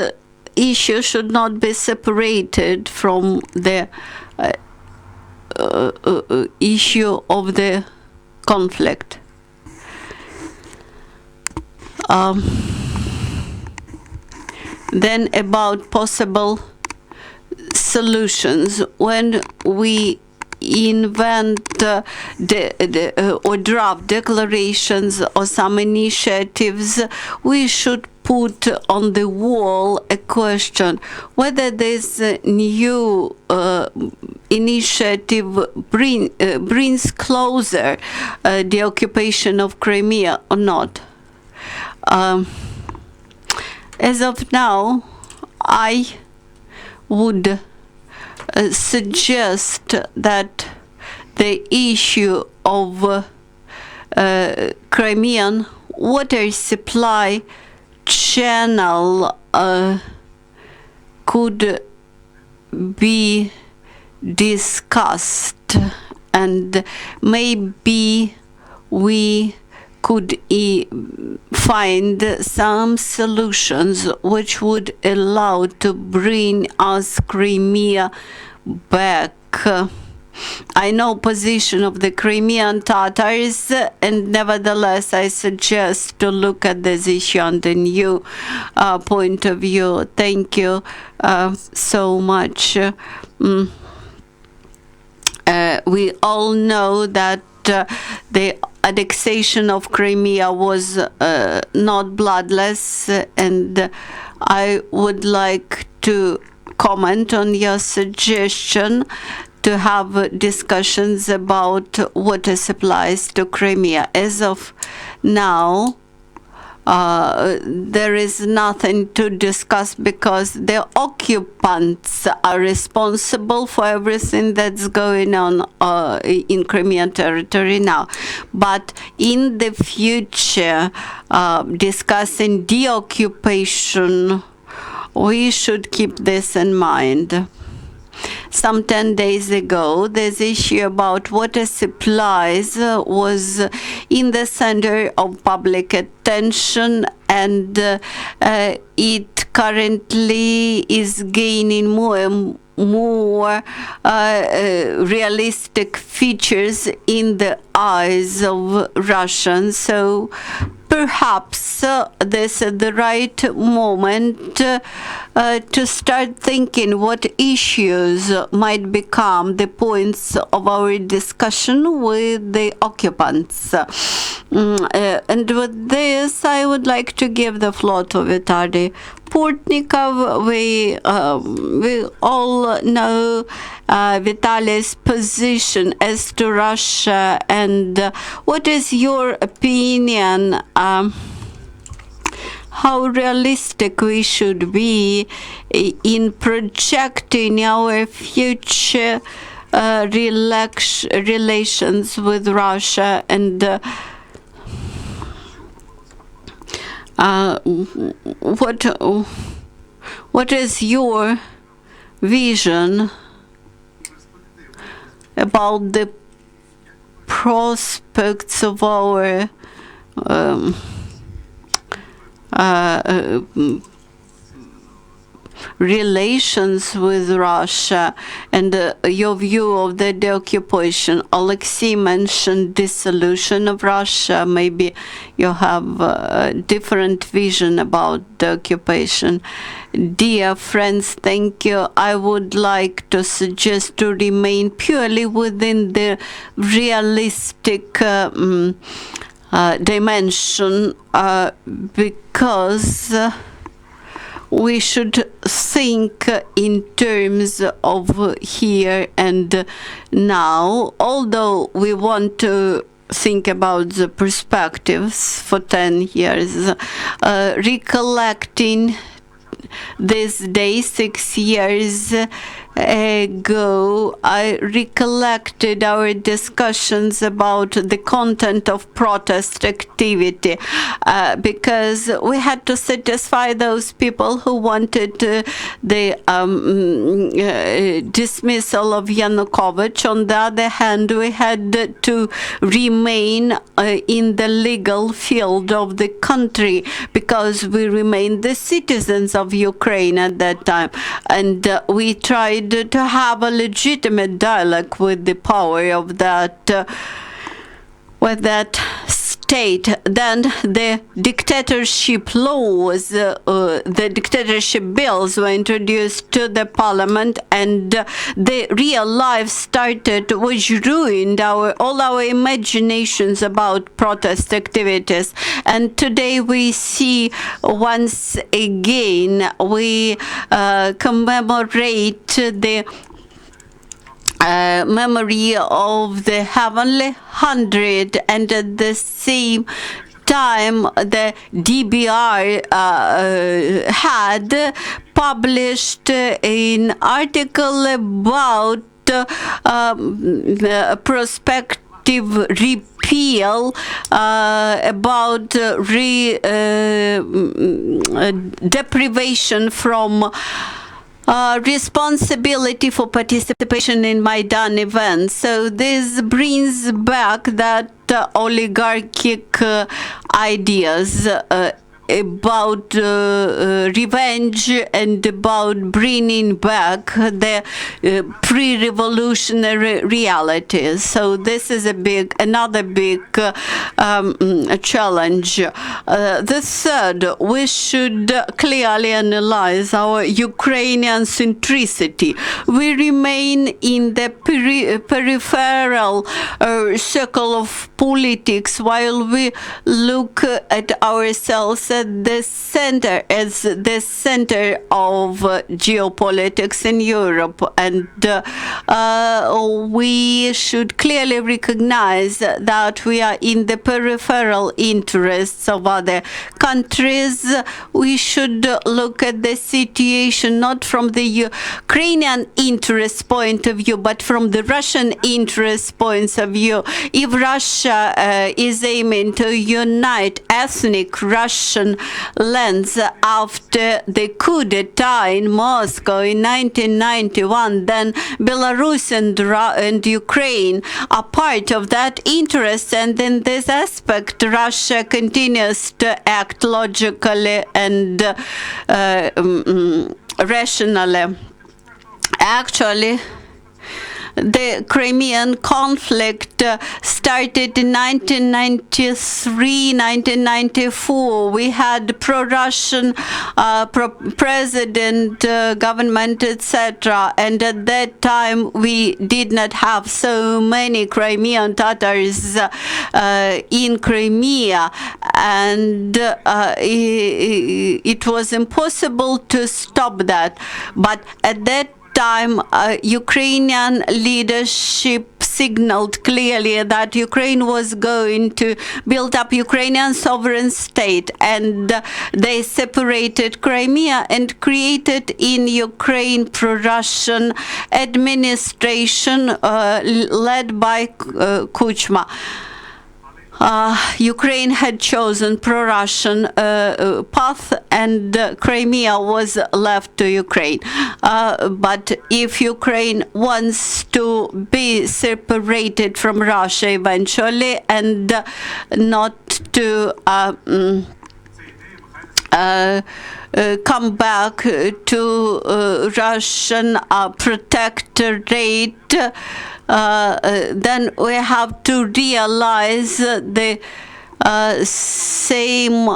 issue should not be separated from the issue of the conflict. Then about possible solutions. When we invent or draft declarations or some initiatives, we should put on the wall a question whether this new initiative brings closer the occupation of Crimea or not. As of now, I would suggest that the issue of Crimean water supply channel could be discussed, and maybe we could find some solutions which would allow to bring us Crimea back. I know position of the Crimean Tatars, and nevertheless I suggest to look at this issue on the new point of view. Thank you so much. We all know that the annexation of Crimea was not bloodless, and I would like to comment on your suggestion to have discussions about water supplies to Crimea. As of now, there is nothing to discuss because the occupants are responsible for everything that's going on in Crimean territory now. But in the future, discussing deoccupation, we should keep this in mind. Some 10 days ago, this issue about water supplies was in the center of public attention, and it currently is gaining more and more realistic features in the eyes of Russians. So perhaps this is the right moment to start thinking what issues might become the points of our discussion with the occupants. And with this, I would like to give the floor to Vitaliy Portnikov. We all know Vitaliy's position as to Russia, and what is your opinion? How realistic we should be in projecting our future relations with Russia, and what is your vision about the prospects of our relations with Russia, and your view of the deoccupation? Oleksiy mentioned dissolution of Russia. Maybe you have a different vision about the occupation. Dear friends, thank you. I would like to suggest to remain purely within the realistic dimension, because we should think in terms of here and now, although we want to think about the perspectives for 10 years, recollecting this day 6 years ago, I recollected our discussions about the content of protest activity because we had to satisfy those people who wanted the dismissal of Yanukovych. On the other hand, we had to remain in the legal field of the country because we remained the citizens of Ukraine at that time, and we tried to have a legitimate dialogue with the power of that state. Then the dictatorship laws, the dictatorship bills were introduced to the parliament, and the real life started, which ruined all our imaginations about protest activities. And today we see once again we commemorate the memory of the Heavenly 100, and at the same time the DBR had published an article about prospective repeal about deprivation from responsibility for participation in Maidan events. So this brings back that oligarchic ideas about revenge and about bringing back the pre-revolutionary realities. So this is another big challenge. The third, we should clearly analyze our Ukrainian centricity. We remain in the peripheral circle of politics while we look at ourselves at the center, as the center of geopolitics in Europe, and we should clearly recognize that we are in the peripheral interests of other countries. We should look at the situation not from the Ukrainian interest point of view, but from the Russian interest points of view. If Russia is aiming to unite ethnic Russian lands after the coup d'etat in Moscow in 1991, then Belarus and Ukraine are part of that interest, and in this aspect Russia continues to act logically and rationally. Actually, the Crimean Conflict started in 1993, 1994. We had pro-Russian president, government, etc. And at that time, we did not have so many Crimean Tatars in Crimea. And it was impossible to stop that. But at that time, Ukrainian leadership signaled clearly that Ukraine was going to build up Ukrainian sovereign state, and they separated Crimea and created in Ukraine pro-Russian administration led by Kuchma. Ukraine had chosen pro-Russian path, and Crimea was left to Ukraine. But if Ukraine wants to be separated from Russia eventually and not to come back to Russian protectorate, then we have to realize the same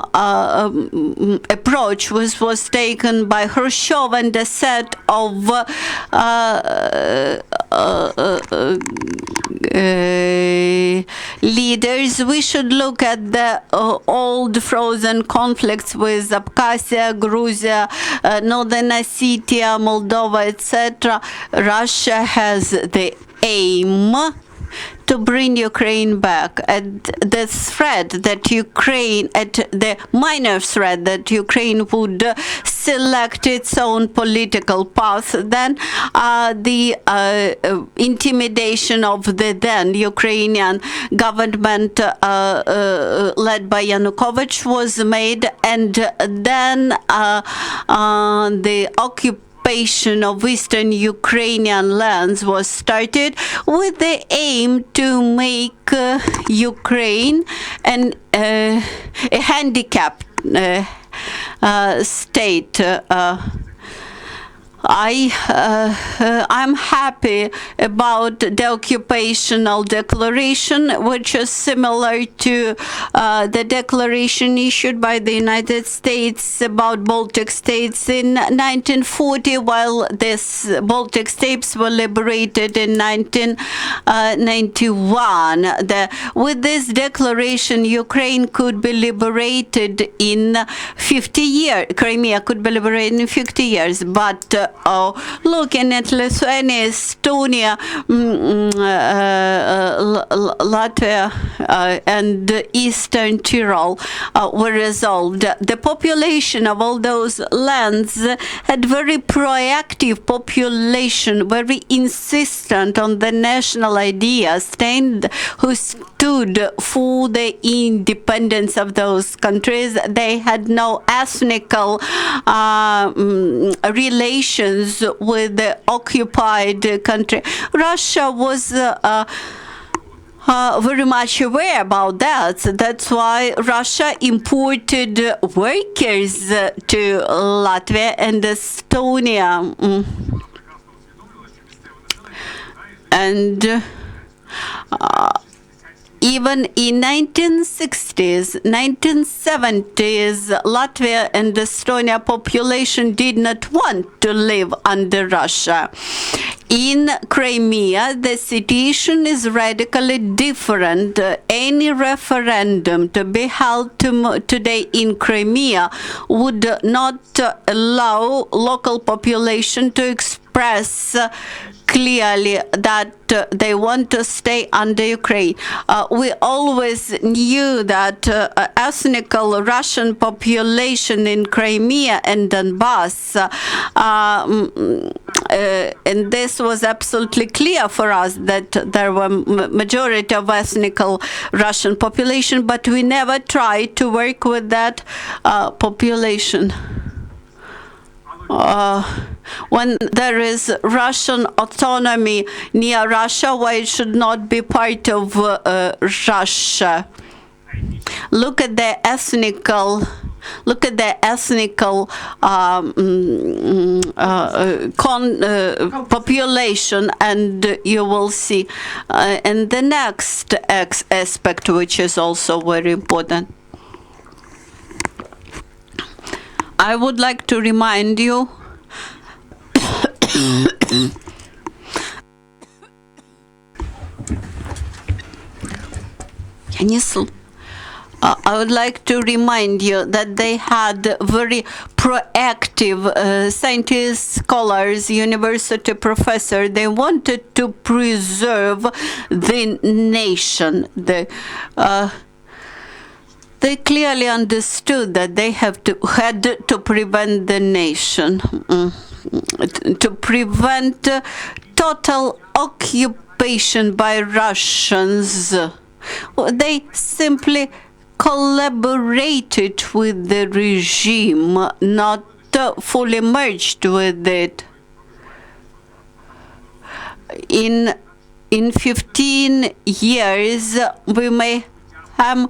approach was taken by Khrushchev and a set of leaders. We should look at the old frozen conflicts with Abkhazia, Georgia, Northern Ossetia, Moldova, etc. Russia has the aim to bring Ukraine back. And the threat that Ukraine, at the minor threat that Ukraine would select its own political path, then the intimidation of the then Ukrainian government led by Yanukovych was made, and then the occupation of eastern Ukrainian lands was started with the aim to make Ukraine a handicapped state. I'm happy about the occupational declaration, which is similar to the declaration issued by the United States about Baltic states in 1940, while these Baltic states were liberated in 1991. With this declaration, Ukraine could be liberated in 50 years. Crimea could be liberated in 50 years, but looking at Lithuania, Estonia, Latvia, and Eastern Tyrol were resolved. The population of all those lands had very proactive population, very insistent on the national idea, who stood for the independence of those countries. They had no ethnical relations with the occupied country. Russia was very much aware about that. That's why Russia imported workers to Latvia and Estonia. And even in 1960s, 1970s, Latvia and Estonia population did not want to live under Russia. In Crimea, the situation is radically different. Any referendum to be held today in Crimea would not allow local population to express clearly that they want to stay under Ukraine. We always knew that ethnical Russian population in Crimea and Donbass, and this was absolutely clear for us that there were majority of ethnical Russian population, but we never tried to work with that population. When there is Russian autonomy near Russia, why it should not be part of Russia? Look at the ethnical population, and you will see. And the next aspect, which is also very important, I would like to remind you I would like to remind you that they had very proactive scientists, scholars, university professors. They wanted to preserve the nation. They clearly understood that they had to prevent the nation, to prevent total occupation by Russians. They simply collaborated with the regime, not fully merged with it. In 15 years, we may have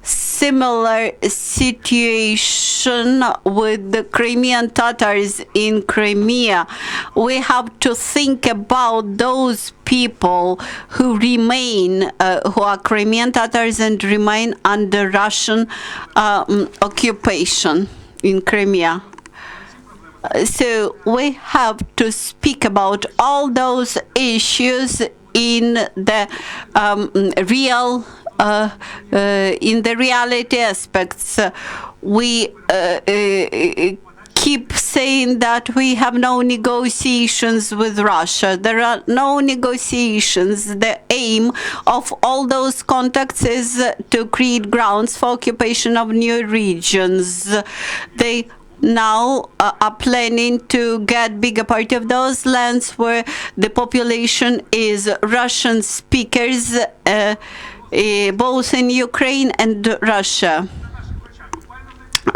similar situation with the Crimean Tatars in Crimea. We have to think about those people who remain, who are Crimean Tatars and remain under Russian occupation in Crimea. So we have to speak about all those issues in the in the reality aspects. We keep saying that we have no negotiations with Russia. There are no negotiations. The aim of all those contacts is to create grounds for occupation of new regions. They now are planning to get bigger part of those lands where the population is Russian speakers, both in Ukraine and Russia.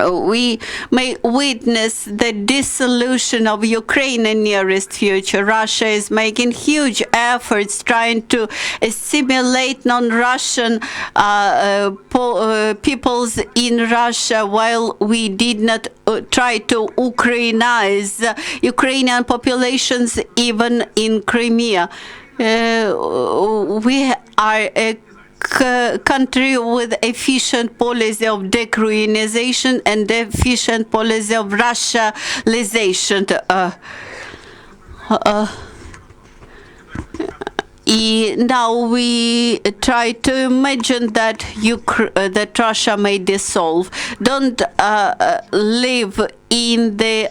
We may witness the dissolution of Ukraine in nearest future. Russia is making huge efforts trying to assimilate non-Russian peoples in Russia, while we did not try to Ukrainize Ukrainian populations even in Crimea. We are a country with efficient policy of decriminalization and efficient policy of Russialization. Now we try to imagine that that Russia may dissolve. Don't live in the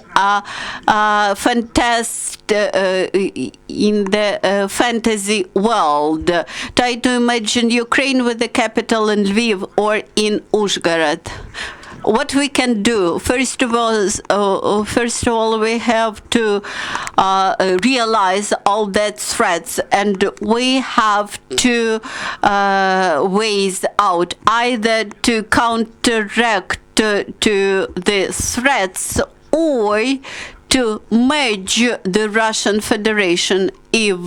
fantasy world. Try to imagine Ukraine with the capital in Lviv or in Uzhhorod. What we can do, first of all, we have to realize all that threats, and we have two ways out: either to counteract to the threats, or to merge the Russian Federation. If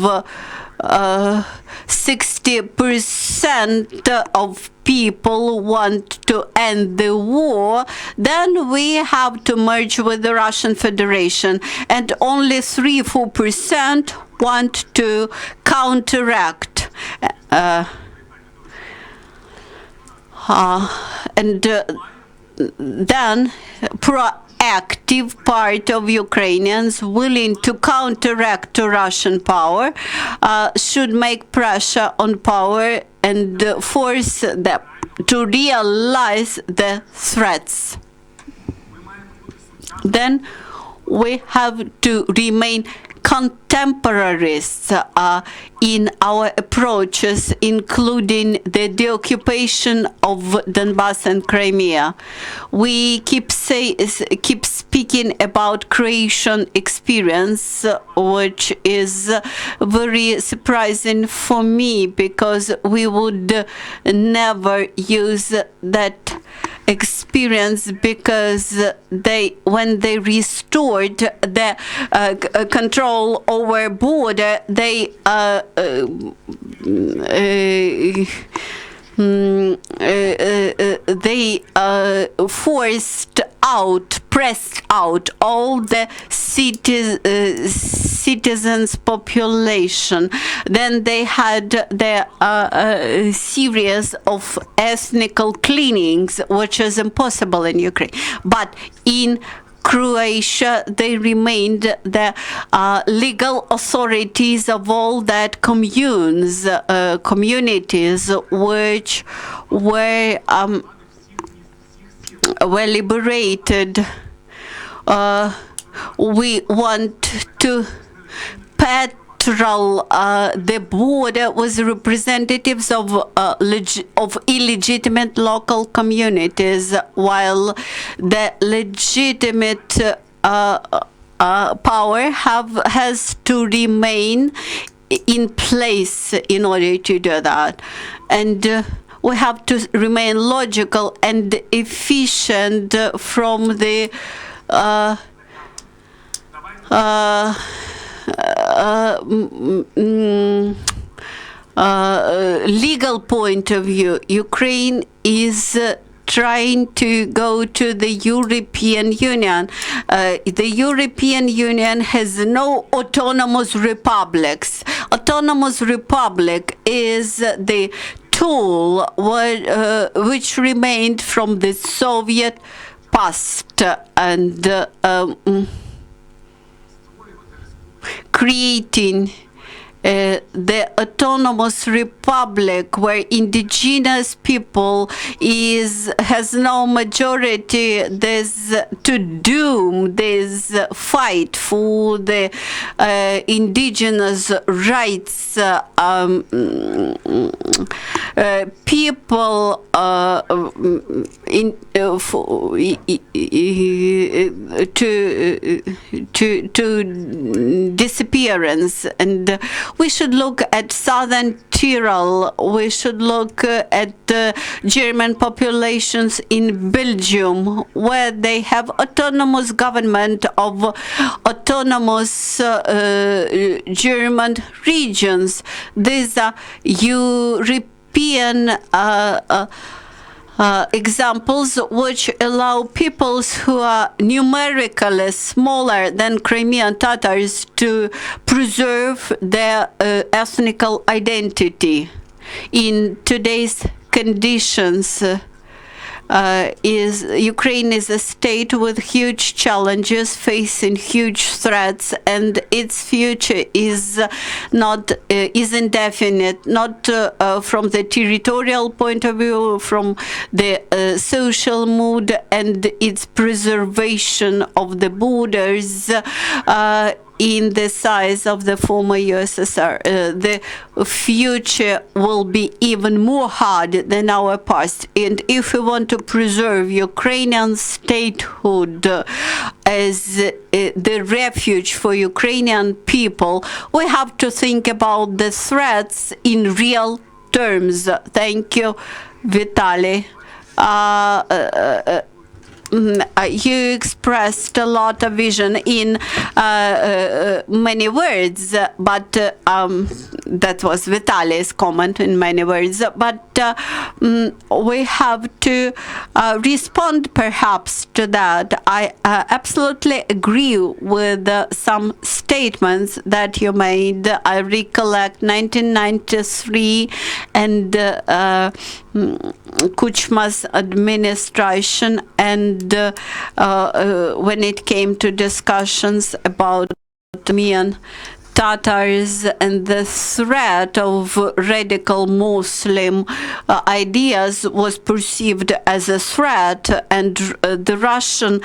60% of people want to end the war, then we have to merge with the Russian Federation, and only 3-4% want to counteract. Then proactive part of Ukrainians willing to counteract to Russian power should make pressure on power and force them to realize the threats. Then we have to remain contemporaries in our approaches, including the deoccupation of Donbass and Crimea. We keep speaking about Croatian experience, which is very surprising for me, because we would never use that experience, because when they restored the control over border, they pressed out all the citizens' population. Then they had the series of ethnical cleanings, which is impossible in Ukraine. But in Croatia, they remained the legal authorities of all that communities which were liberated. We want to patrol the border with representatives of illegitimate local communities, while the legitimate power has to remain in place in order to do that. And we have to remain logical and efficient from the legal point of view. Ukraine is trying to go to the European Union. The European Union has no autonomous republics. Autonomous republic is the tool which remained from the Soviet past, and creating the autonomous republic where indigenous people has no majority, there's to doom this fight for the indigenous rights. People to disappearance, and we should look at southern Tyrol. We should look at the German populations in Belgium, where they have autonomous government of autonomous German regions. These are European examples which allow peoples who are numerically smaller than Crimean Tatars to preserve their ethnical identity. In today's conditions, Ukraine is a state with huge challenges, facing huge threats, and its future is indefinite, not from the territorial point of view, from the social mood and its preservation of the borders in the size of the former USSR. The future will be even more hard than our past. And if we want to preserve Ukrainian statehood as the refuge for Ukrainian people, we have to think about the threats in real terms. Thank you, Vitaliy. You expressed a lot of vision in many words, but that was Vitaliy's comment in many words. But we have to respond perhaps to that. I absolutely agree with some statements that you made. I recollect 1993 and Kuchma's administration, and when it came to discussions about Crimean Tatars and the threat of radical Muslim ideas was perceived as a threat, and the Russian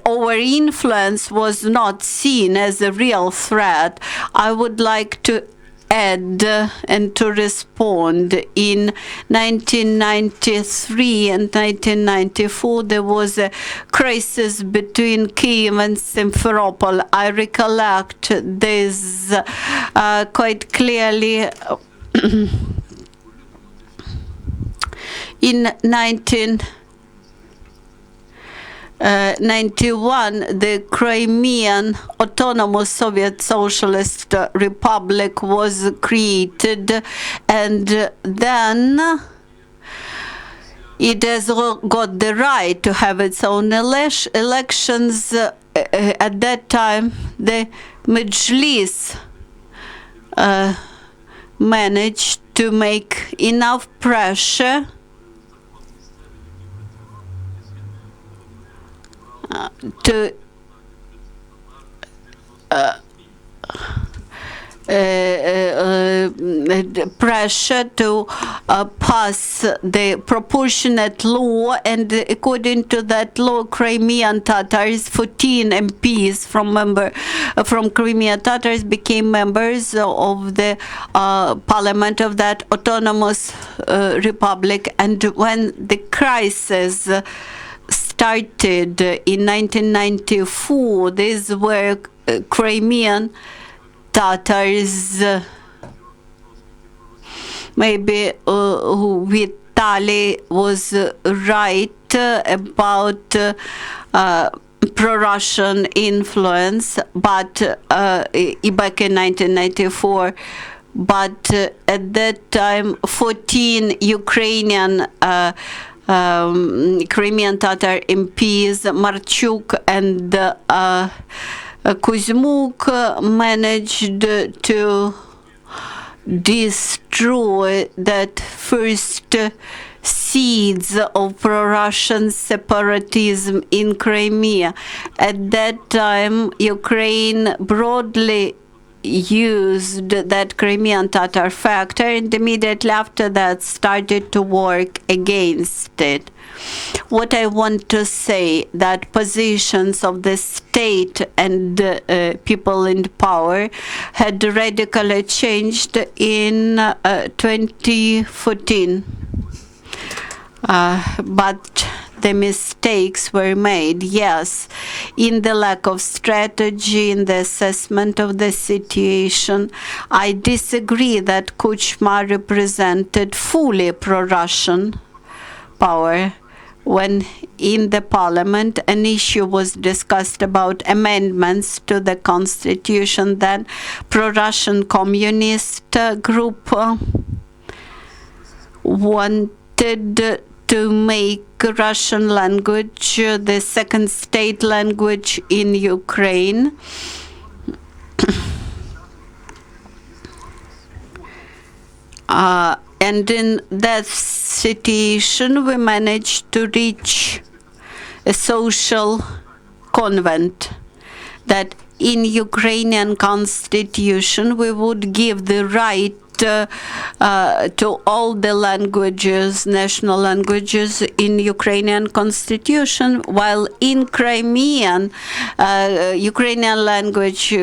over-influence was not seen as a real threat. I would like to add and to respond. In 1993 and 1994, there was a crisis between Kiev and Simferopol. I recollect this quite clearly. In 1991, the Crimean Autonomous Soviet Socialist Republic was created, and then it has got the right to have its own elections. At that time, the Mejlis managed to make enough pressure to pressure to pass the proportionate law, and according to that law, Crimean Tatars, 14 MPs from Crimean Tatars became members of the parliament of that autonomous republic. And when the crisis started in 1994, these were Crimean Tatars. Maybe Vitaliy was right about pro-Russian influence, but back in 1994. But at that time, 14 Ukrainian Crimean Tatar MPs, Marchuk and Kuzmuk, managed to destroy that first seeds of pro-Russian separatism in Crimea. At that time, Ukraine broadly used that Crimean Tatar factor, and immediately after that started to work against it. What I want to say, that positions of the state and people in power had radically changed in 2014. But the mistakes were made, yes, in the lack of strategy, in the assessment of the situation. I disagree that Kuchma represented fully pro-Russian power. When in the parliament an issue was discussed about amendments to the constitution, then pro-Russian communist group wanted to make Russian language the second state language in Ukraine. And in that situation, we managed to reach a social convent that in Ukrainian constitution we would give the right to all the languages, national languages in Ukrainian constitution, while in Crimean, Ukrainian language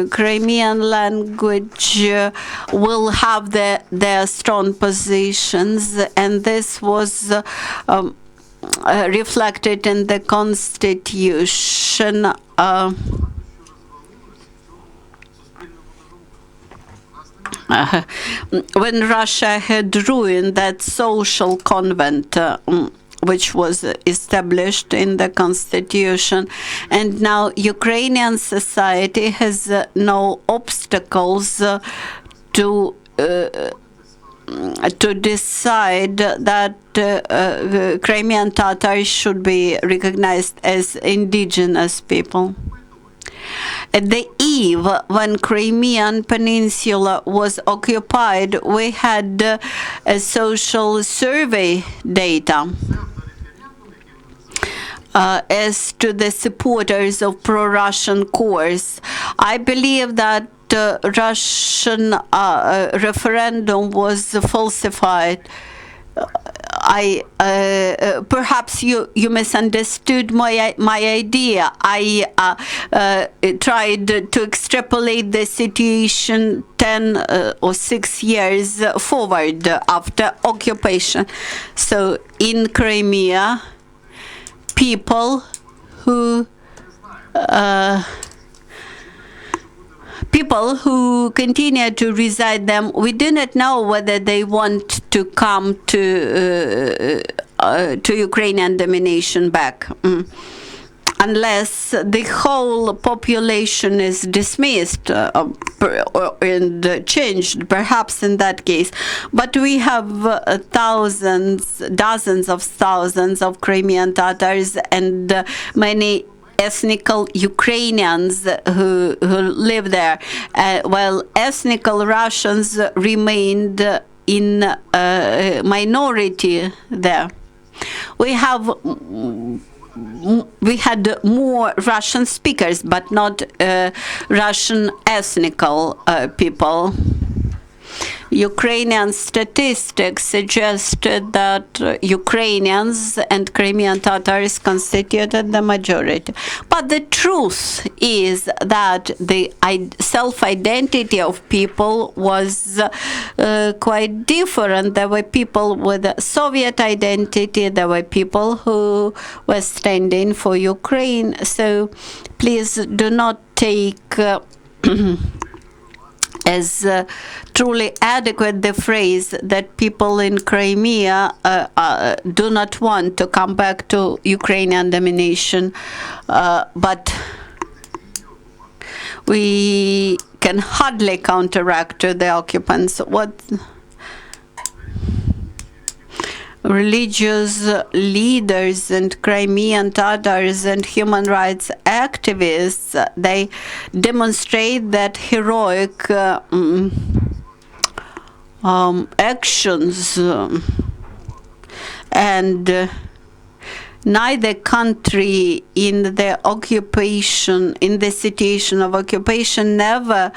will have their strong positions, and this was reflected in the constitution. When Russia had ruined that social convent which was established in the constitution, and now Ukrainian society has no obstacles to decide that Crimean Tatars should be recognized as indigenous people. At the eve when Crimean Peninsula was occupied, we had social survey data as to the supporters of pro-Russian cause. I believe that Russian referendum was falsified. Perhaps you misunderstood my idea. I tried to extrapolate the situation 10 or 6 years forward after occupation. So in Crimea, people who continue to reside there, we do not know whether they want to come to Ukrainian domination back, unless the whole population is dismissed and changed, perhaps in that case. But we have dozens of thousands of Crimean Tatars and many ethnical Ukrainians who live there, while ethnical Russians remained in minority there. We had more Russian speakers, but not Russian ethnical people. Ukrainian statistics suggested that Ukrainians and Crimean Tatars constituted the majority. But the truth is that the self-identity of people was quite different. There were people with a Soviet identity, there were people who were standing for Ukraine. So please do not take as truly adequate the phrase that people in Crimea do not want to come back to Ukrainian domination, but we can hardly counteract the occupants. What religious leaders and Crimean Tatars and human rights activists, they demonstrate that heroic actions and neither country in the occupation, in the situation of occupation, never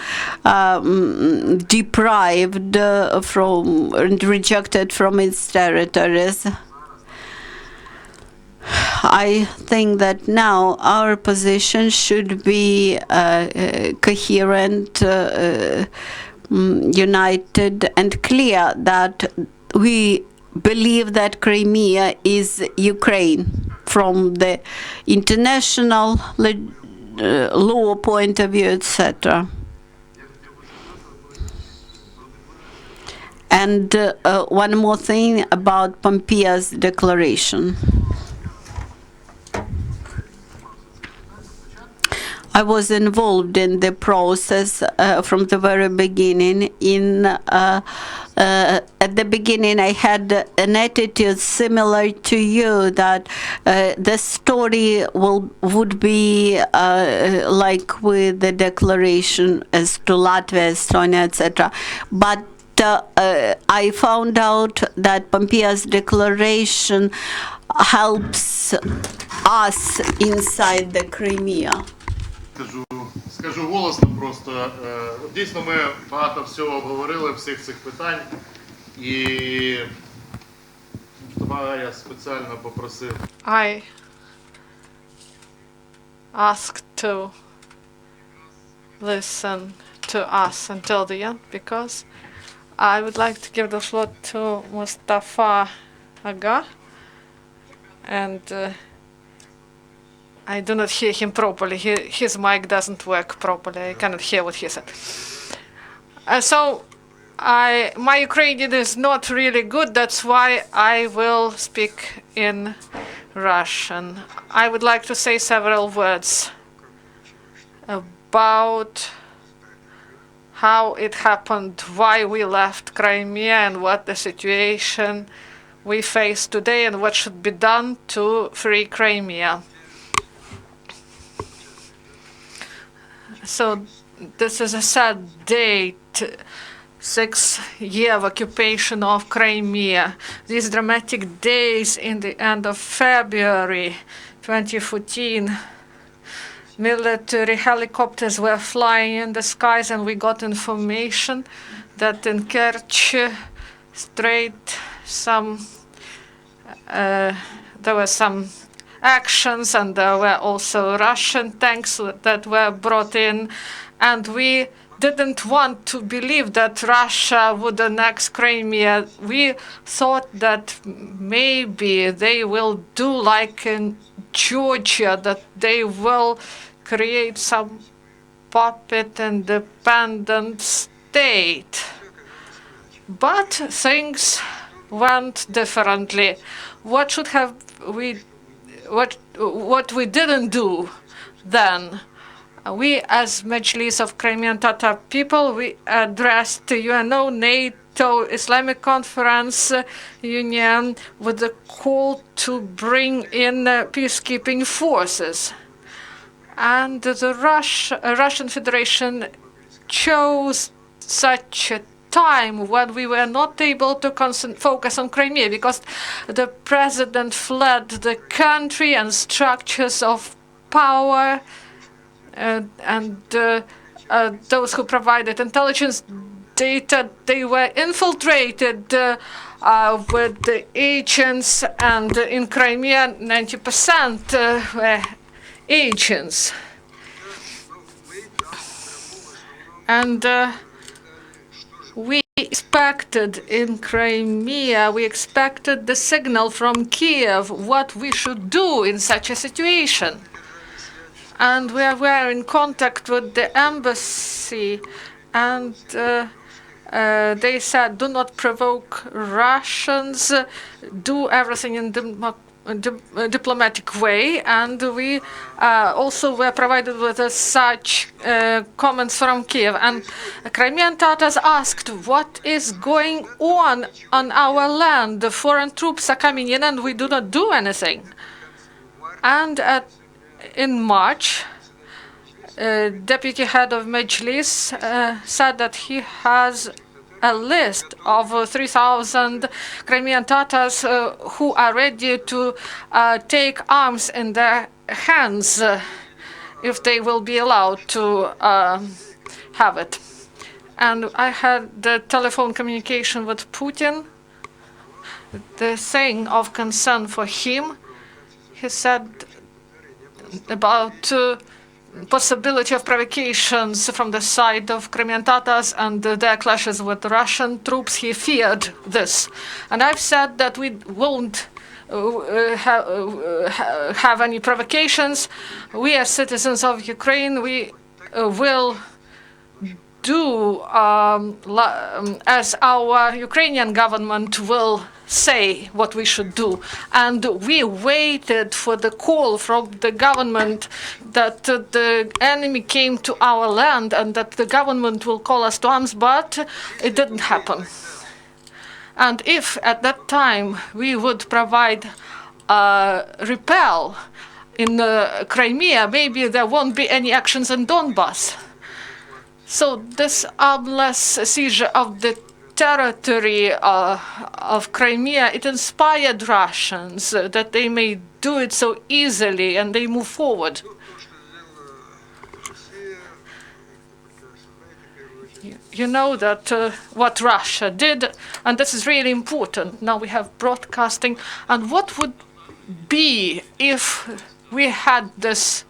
deprived from and rejected from its territories. I think that now our position should be coherent, united, and clear that we believe that Crimea is Ukraine from the international law point of view, etc. And one more thing about Pompeo's declaration. I was involved in the process from the very beginning. At the beginning, I had an attitude similar to you, that the story would be like with the declaration as to Latvia, Estonia, etc. But I found out that Pompeo's declaration helps us inside the Crimea. Скажу голосно просто. Дійсно, ми багато всього обговорили, всіх цих питань. І Mustafa, я спеціально попросив. I asked to listen to us until the end because I would like to give the floor to Mustafa Aga, and I do not hear him properly. His mic doesn't work properly. I cannot hear what he said. So my Ukrainian is not really good. That's why I will speak in Russian. I would like to say several words about how it happened, why we left Crimea, and what the situation we face today, and what should be done to free Crimea. So this is a sad date, 6th year of occupation of Crimea. These dramatic days in the end of February 2014, military helicopters were flying in the skies, and we got information that in Kerch Strait there were some actions, and there were also Russian tanks that were brought in, and we didn't want to believe that Russia would annex Crimea. We thought that maybe they will do like in Georgia, that they will create some puppet independent state. But things went differently. What should have we what we didn't do then? We, as Mejlis of Crimean Tatar people, we addressed the UNO, NATO, Islamic Conference Union with a call to bring in peacekeeping forces. And the Russian Federation chose such a time when we were not able to focus on Crimea because the president fled the country and structures of power and those who provided intelligence data, they were infiltrated with the agents, and in Crimea 90% were agents. And we expected in Crimea, we expected the signal from Kiev what we should do in such a situation. And we were in contact with the embassy, and they said, do not provoke Russians, do everything in diplomatic way. And we also were provided with such comments from Kiev. And Crimean Tatars asked, what is going on our land? The foreign troops are coming in and we do not do anything. And in March, deputy head of Mejlis said that he has a list of 3,000 Crimean Tatars who are ready to take arms in their hands if they will be allowed to have it. And I had the telephone communication with Putin. The thing of concern for him, he said about possibility of provocations from the side of Crimean Tatars and their clashes with Russian troops. He feared this. And I've said that we won't have any provocations. We as citizens of Ukraine, we will do as our Ukrainian government will say what we should do. And we waited for the call from the government that the enemy came to our land and that the government will call us to arms, but it didn't happen. And if at that time we would provide repel in Crimea, maybe there won't be any actions in Donbass. So this armless seizure of the territory of Crimea, it inspired Russians that they may do it so easily and they move forward. You know that what Russia did, and this is really important. Now we have broadcasting. And what would be if we had this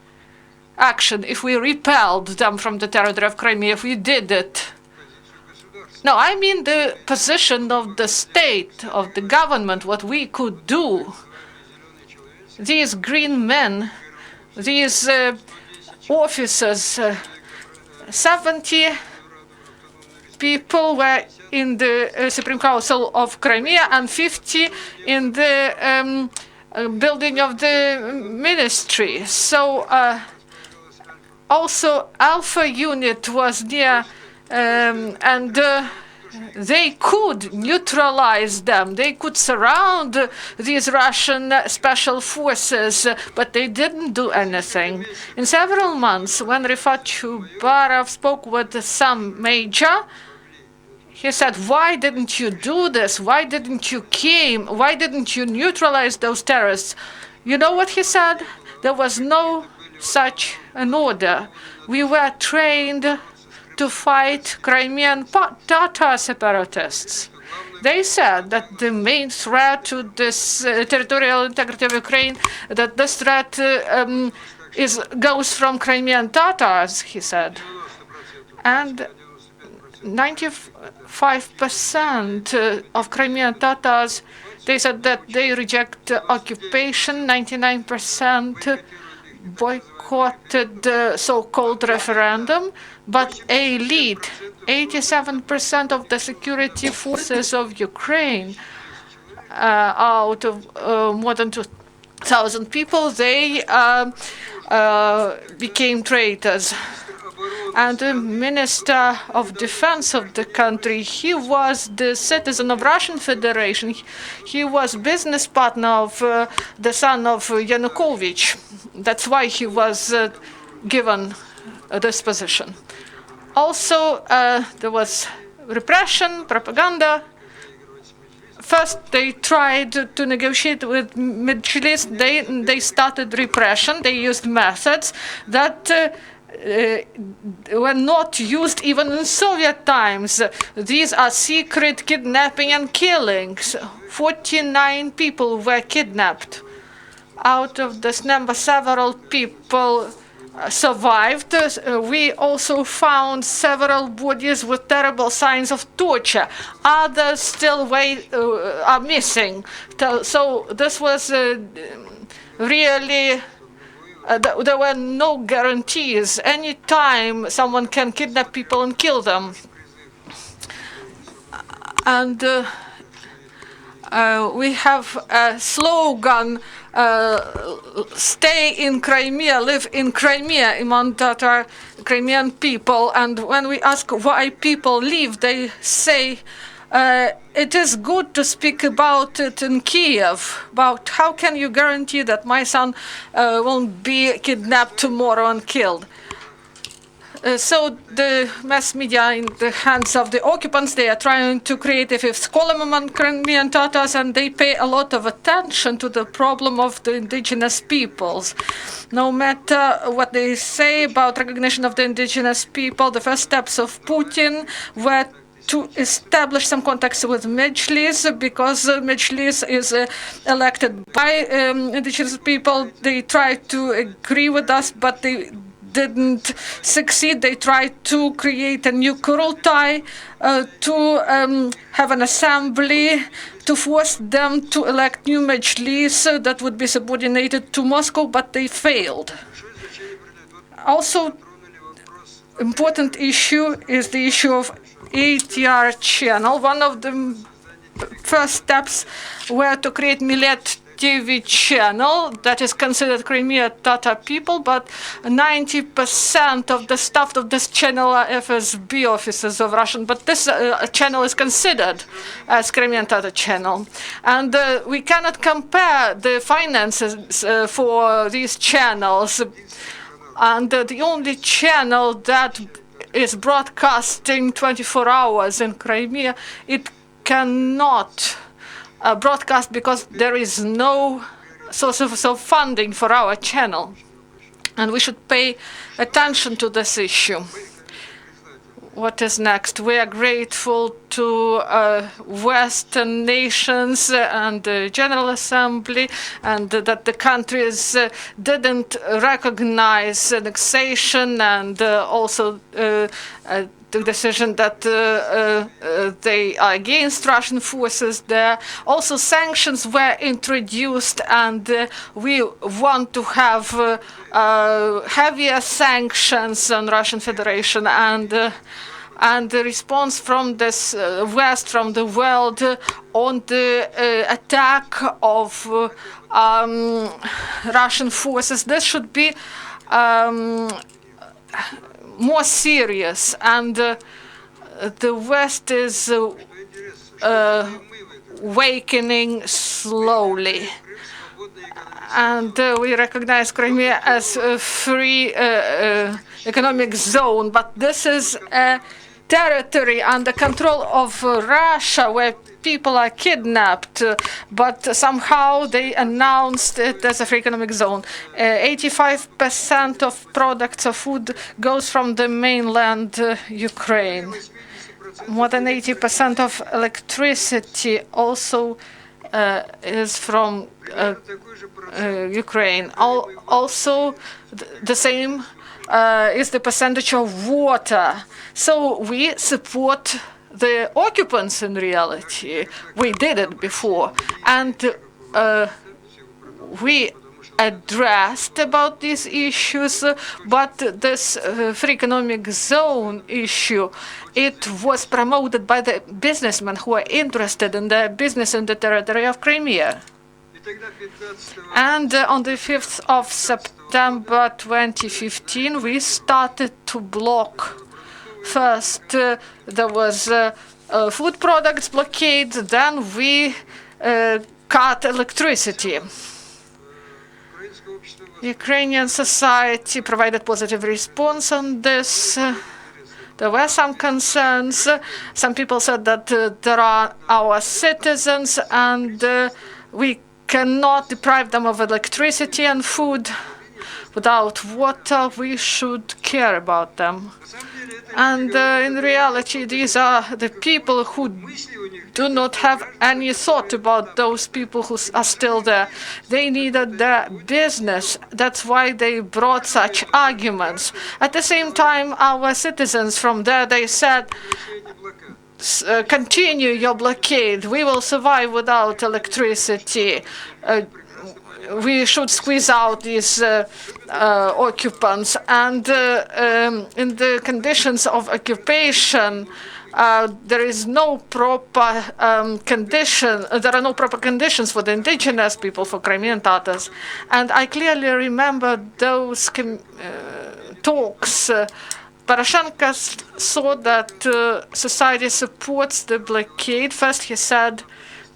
action, if we repelled them from the territory of Crimea, if we did it? No, I mean the position of the state, of the government, what we could do. These green men, these officers, 70 people were in the Supreme Council of Crimea and 50 in the building of the ministry. So also Alpha unit was there, and they could neutralize them. They could surround these Russian special forces, but they didn't do anything. In several months, when Refat Chubarov spoke with some major, he said, why didn't you do this? Why didn't you came? Why didn't you neutralize those terrorists? You know what he said? There was no such an order. We were trained to fight Crimean Tatar separatists. They said that the main threat to this territorial integrity of Ukraine, that this threat goes from Crimean Tatars, he said. And 95% of Crimean Tatars, they said that they reject occupation. 99% boycotted the so-called referendum, but elite, 87% of the security forces of Ukraine, out of more than 2,000 people, they became traitors. And the Minister of Defense of the country, he was the citizen of Russian Federation. He was business partner of the son of Yanukovych. That's why he was given this position. Also, there was repression, propaganda. First, they tried to negotiate with Mejlis. They started repression. They used methods that were not used even in Soviet times. These are secret kidnapping and killings. 49 people were kidnapped. Out of this number, several people survived. We also found several bodies with terrible signs of torture. Others still are missing. So this was really, there were no guarantees. Any time someone can kidnap people and kill them. And we have a slogan, stay in Crimea, live in Crimea, among Tatar Crimean people. And when we ask why people leave, they say it is good to speak about it in Kiev, about how can you guarantee that my son won't be kidnapped tomorrow and killed. So the mass media in the hands of the occupants, they are trying to create a fifth column among Crimean Tatars, and they pay a lot of attention to the problem of the indigenous peoples. No matter what they say about recognition of the indigenous people, the first steps of Putin were to establish some contacts with Mejlis, because Mejlis is elected by indigenous people. They tried to agree with us, but they didn't succeed. They tried to create a new Kurultai, to have an assembly, to force them to elect new Mejlis that would be subordinated to Moscow, but they failed. Also, important issue is the issue of ATR channel. One of the first steps were to create Millet TV channel that is considered Crimean Tatar people, but 90% of the staff of this channel are FSB officers of Russian, but this channel is considered as Crimean Tatar channel. And we cannot compare the finances for these channels. And the only channel that is broadcasting 24 hours in Crimea, it cannot broadcast because there is no source of funding for our channel. And we should pay attention to this issue. What is next? We are grateful to Western nations and the General Assembly, and that the countries didn't recognize annexation, and also the decision that they are against Russian forces there. Also, sanctions were introduced, and we want to have heavier sanctions on Russian Federation, and the response from this West, from the world, on the attack of Russian forces. This should be more serious, and the West is awakening slowly. And we recognize Crimea as a free economic zone, but this is a territory under control of Russia where people are kidnapped, but somehow they announced it as a free economic zone. 85% of products of food goes from the mainland Ukraine. More than 80% of electricity also is from Ukraine. Also, the same is the percentage of water. So we support the occupants in reality. We did it before. And we addressed about these issues, but this free economic zone issue, it was promoted by the businessmen who are interested in the business in the territory of Crimea. And on the 5th of September 2015, we started to block. First, there was food products blockade, then we cut electricity. Ukrainian society provided positive response on this. There were some concerns. Some people said that there are our citizens, and we cannot deprive them of electricity and food. Without water, we should care about them. And in reality, these are the people who do not have any thought about those people who are still there. They needed their business. That's why they brought such arguments. At the same time, our citizens from there, they said, continue your blockade. We will survive without electricity. We should squeeze out these occupants. And in the conditions of occupation, there is no proper there are no proper conditions for the indigenous people, for Crimean Tatars. And I clearly remember those talks. Poroshenko saw that society supports the blockade. First, he said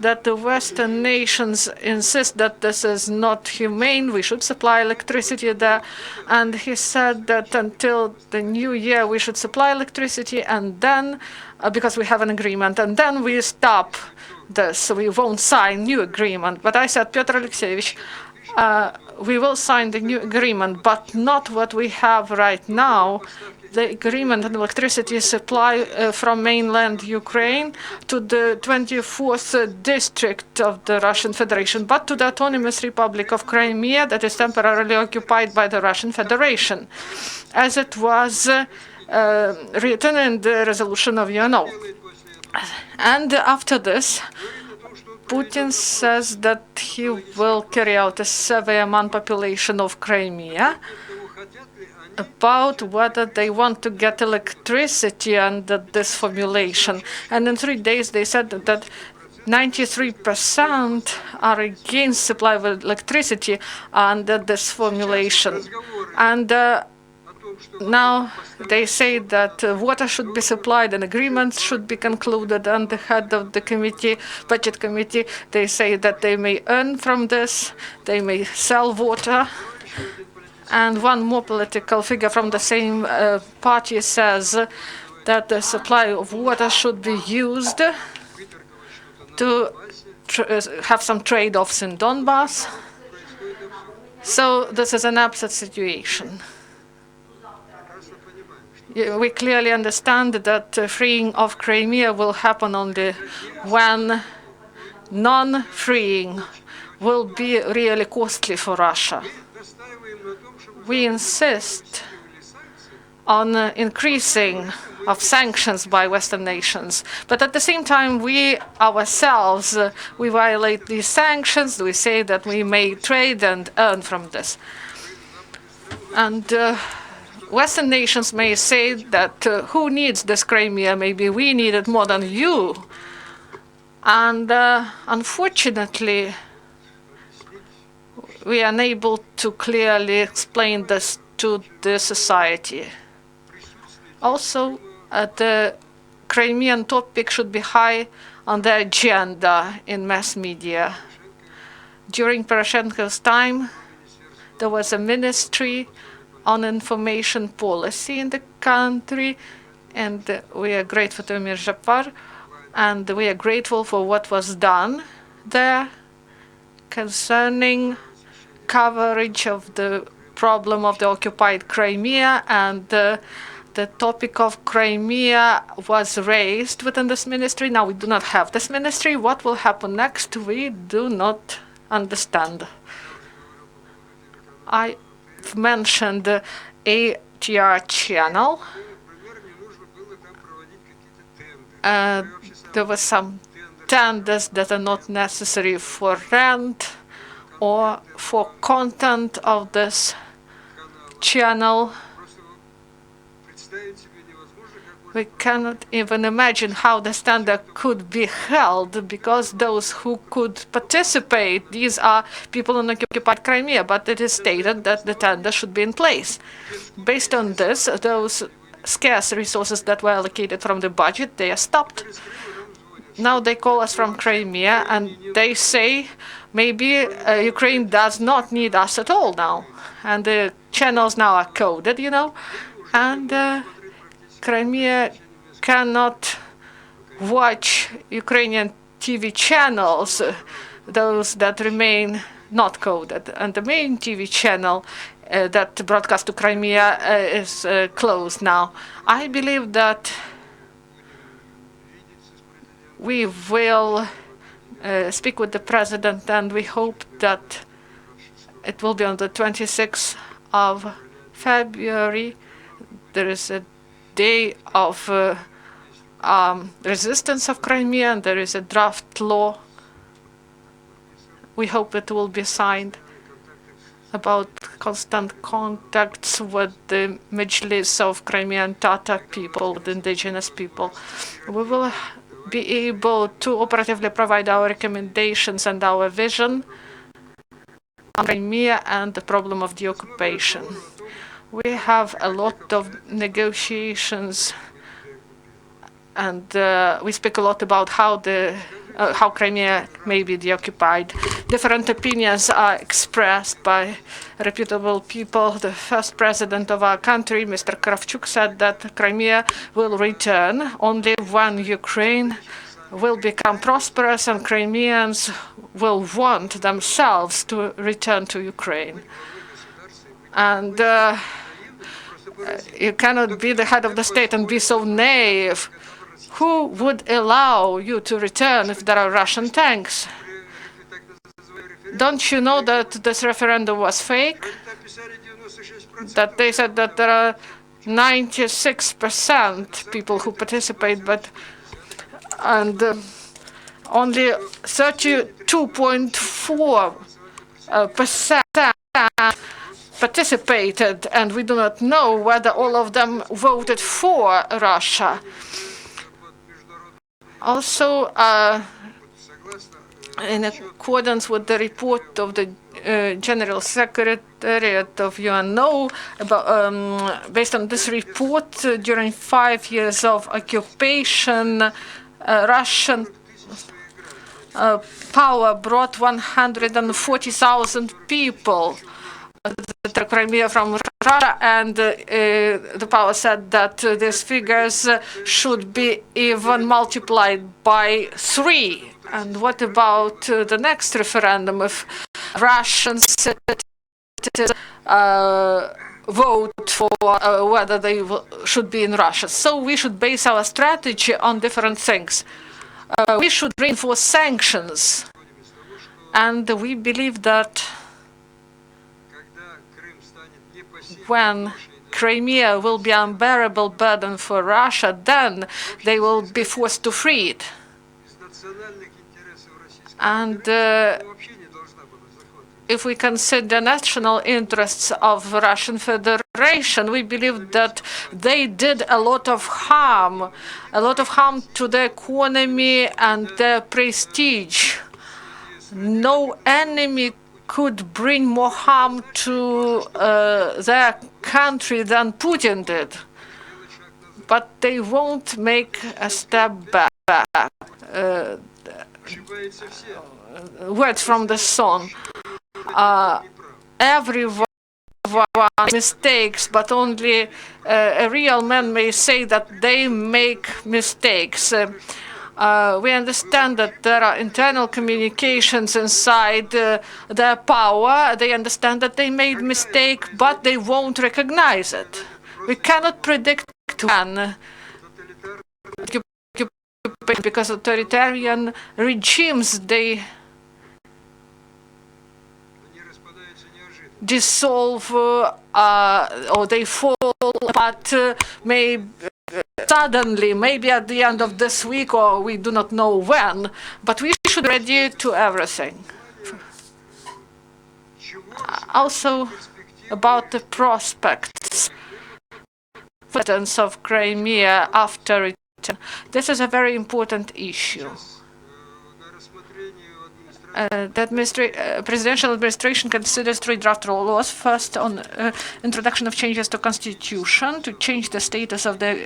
that the Western nations insist that this is not humane, we should supply electricity there. And he said that until the new year we should supply electricity, and then, because we have an agreement, and then we stop this, so we won't sign new agreement. But I said, Pyotr Alexeyevich, we will sign the new agreement, but not what we have right now. The agreement on electricity supply from mainland Ukraine to the 24th district of the Russian Federation, but to the Autonomous Republic of Crimea that is temporarily occupied by the Russian Federation, as it was written in the resolution of UNO. And after this, Putin says that he will carry out a survey among population of Crimea about whether they want to get electricity under this formulation. And in 3 days they said that 93% are against supply of electricity under this formulation. And now they say that water should be supplied and agreements should be concluded. And the head of the committee, budget committee, they say that they may earn from this, they may sell water. And one more political figure from the same party says that the supply of water should be used to have some trade-offs in Donbass. So this is an upset situation. We clearly understand that freeing of Crimea will happen only when non-freeing will be really costly for Russia. We insist on increasing of sanctions by Western nations, but at the same time, we ourselves, we violate these sanctions. We say that we may trade and earn from this. And Western nations may say that who needs this Crimea? Maybe we need it more than you. And unfortunately, we are unable to clearly explain this to the society. Also, the Crimean topic should be high on the agenda in mass media. During Poroshenko's time, there was a ministry on information policy in the country, and we are grateful to Emine Dzheppar, and we are grateful for what was done there concerning coverage of the problem of the occupied Crimea, and the topic of Crimea was raised within this ministry. Now we do not have this ministry. What will happen next, we do not understand. I've mentioned the ATR channel. There were some tenders that are not necessary for rent or for content of this channel. We cannot even imagine how the tender could be held, because those who could participate, these are people in occupied Crimea, but it is stated that the tender should be in place. Based on this, those scarce resources that were allocated from the budget, they are stopped. Now they call us from Crimea and they say maybe Ukraine does not need us at all now. And the channels now are coded, you know, and Crimea cannot watch Ukrainian TV channels, those that remain not coded. And the main TV channel that broadcast to Crimea is closed now. I believe that we will speak with the president, and we hope that it will be on the 26th of February. There is a day of resistance of Crimea, and there is a draft law. We hope it will be signed about constant contacts with the Mejlis of Crimean Tatar people, the indigenous people. We will be able to operatively provide our recommendations and our vision on Crimea and the problem of deoccupation. We have a lot of negotiations, and we speak a lot about how the how Crimea may be deoccupied. Different opinions are expressed by reputable people. The first president of our country, Mr. Kravchuk, said that Crimea will return only when Ukraine will become prosperous and Crimeans will want themselves to return to Ukraine. And you cannot be the head of the state and be so naive. Who would allow you to return if there are Russian tanks? Don't you know that this referendum was fake? That they said that there are 96% people who participate, and only 32.4% participated, and we do not know whether all of them voted for Russia. Also, in accordance with the report of the General Secretariat of UNO, based on this report, during 5 years of occupation, Russian power brought 140,000 people to Crimea from Russia, and the power said that these figures should be even multiplied by 3. And what about the next referendum if Russians vote for whether they should be in Russia? So we should base our strategy on different things. We should reinforce sanctions, and we believe that when Crimea will be an unbearable burden for Russia, then they will be forced to free it. And if we consider national interests of Russian Federation, we believe that they did a lot of harm to the economy and their prestige. No enemy could bring more harm to their country than Putin did. But they won't make a step back. Words from the song. Everyone mistakes, but only a real man may say that they make mistakes. We understand that there are internal communications inside their power. They understand that they made mistake, but they won't recognize it. We cannot predict when, because authoritarian regimes, they dissolve or they fall apart suddenly, maybe at the end of this week, or we do not know when, but we should be ready to everything. Also, about the prospects of Crimea after return. This is a very important issue. The presidential administration considers 3 draft laws. First, on introduction of changes to constitution to change the status of the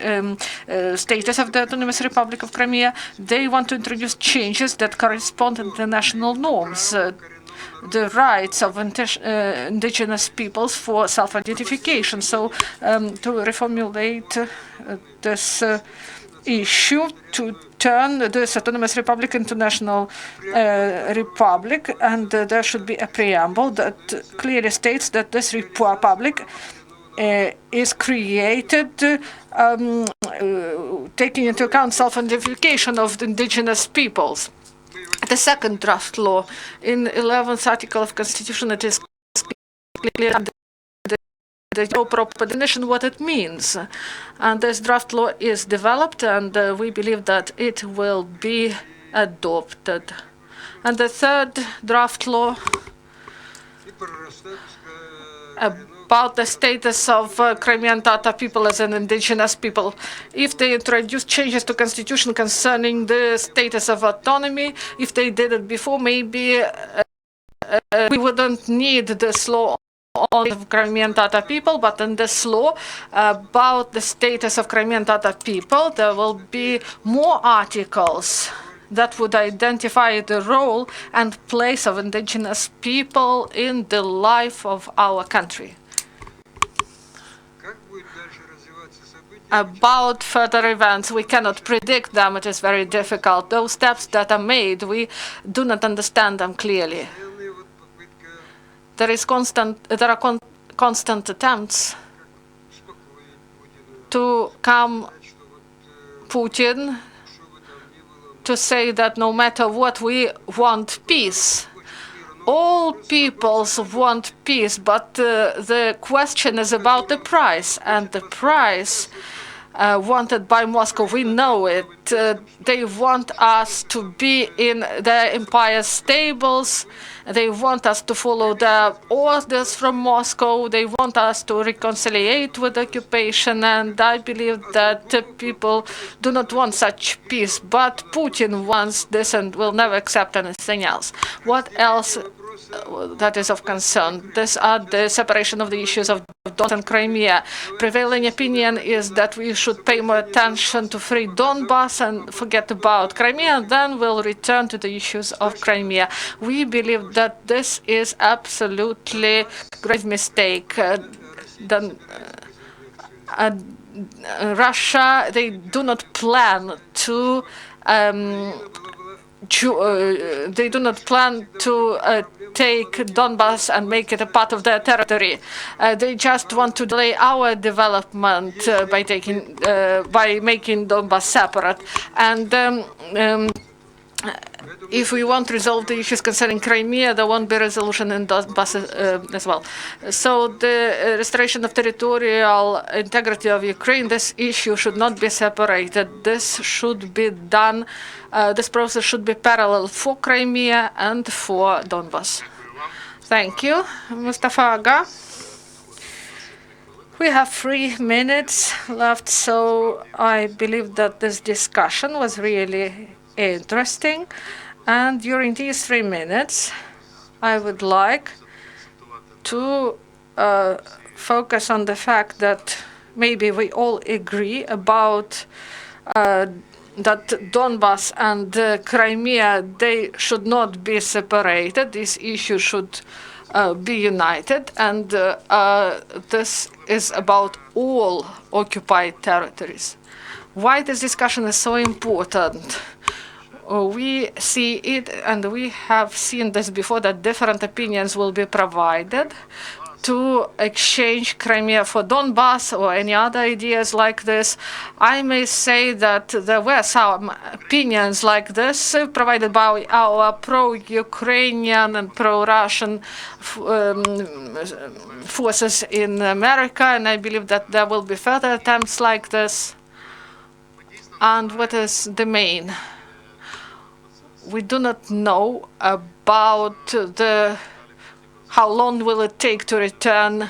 Autonomous Republic of Crimea. They want to introduce changes that correspond to the national norms, the rights of indigenous peoples for self-identification. So, to reformulate this issue to turn this Autonomous Republic into National Republic, and there should be a preamble that clearly states that this republic is created taking into account self-identification of the indigenous peoples. The second draft law, in 11th article of Constitution, it is clear the proper definition what it means. And this draft law is developed, and we believe that it will be adopted. And the third draft law about the status of Crimean Tatar people as an indigenous people. If they introduce changes to constitution concerning the status of autonomy, if they did it before, maybe we wouldn't need this law only of Crimean Tatar people, but in this law about the status of Crimean Tatar people, there will be more articles that would identify the role and place of indigenous people in the life of our country. About further events, we cannot predict them. It is very difficult. Those steps that are made, we do not understand them clearly. There are constant attempts to calm Putin, to say that no matter what, we want peace. All peoples want peace, but the question is about the price, and the price wanted by Moscow, we know it. They want us to be in their empire's stables. They want us to follow the orders from Moscow. They want us to reconciliate with occupation. And I believe that people do not want such peace. But Putin wants this and will never accept anything else. What else that is of concern? These are the separation of the issues of Donbass and Crimea. Prevailing opinion is that we should pay more attention to free Donbass and forget about Crimea, and then we'll return to the issues of Crimea. We believe that this is absolutely great mistake. Russia, they do not plan to take Donbass and make it a part of their territory. They just want to delay our development by making Donbass separate. And if we want to resolve the issues concerning Crimea, there won't be resolution in Donbass as well. So the restoration of territorial integrity of Ukraine, this issue should not be separated. This should be done. This process should be parallel for Crimea and for Donbass. Thank you, Mustafa Aga. We have 3 minutes left, so I believe that this discussion was really interesting. And during these 3 minutes, I would like to focus on the fact that maybe we all agree about that Donbass and Crimea, they should not be separated. This issue should be united, and this is about all occupied territories. Why this discussion is so important? We see it, and we have seen this before, that different opinions will be provided to exchange Crimea for Donbass or any other ideas like this. I may say that there were some opinions like this provided by our pro-Ukrainian and pro-Russian forces in America, and I believe that there will be further attempts like this. And what is the main? We do not know about how long will it take to return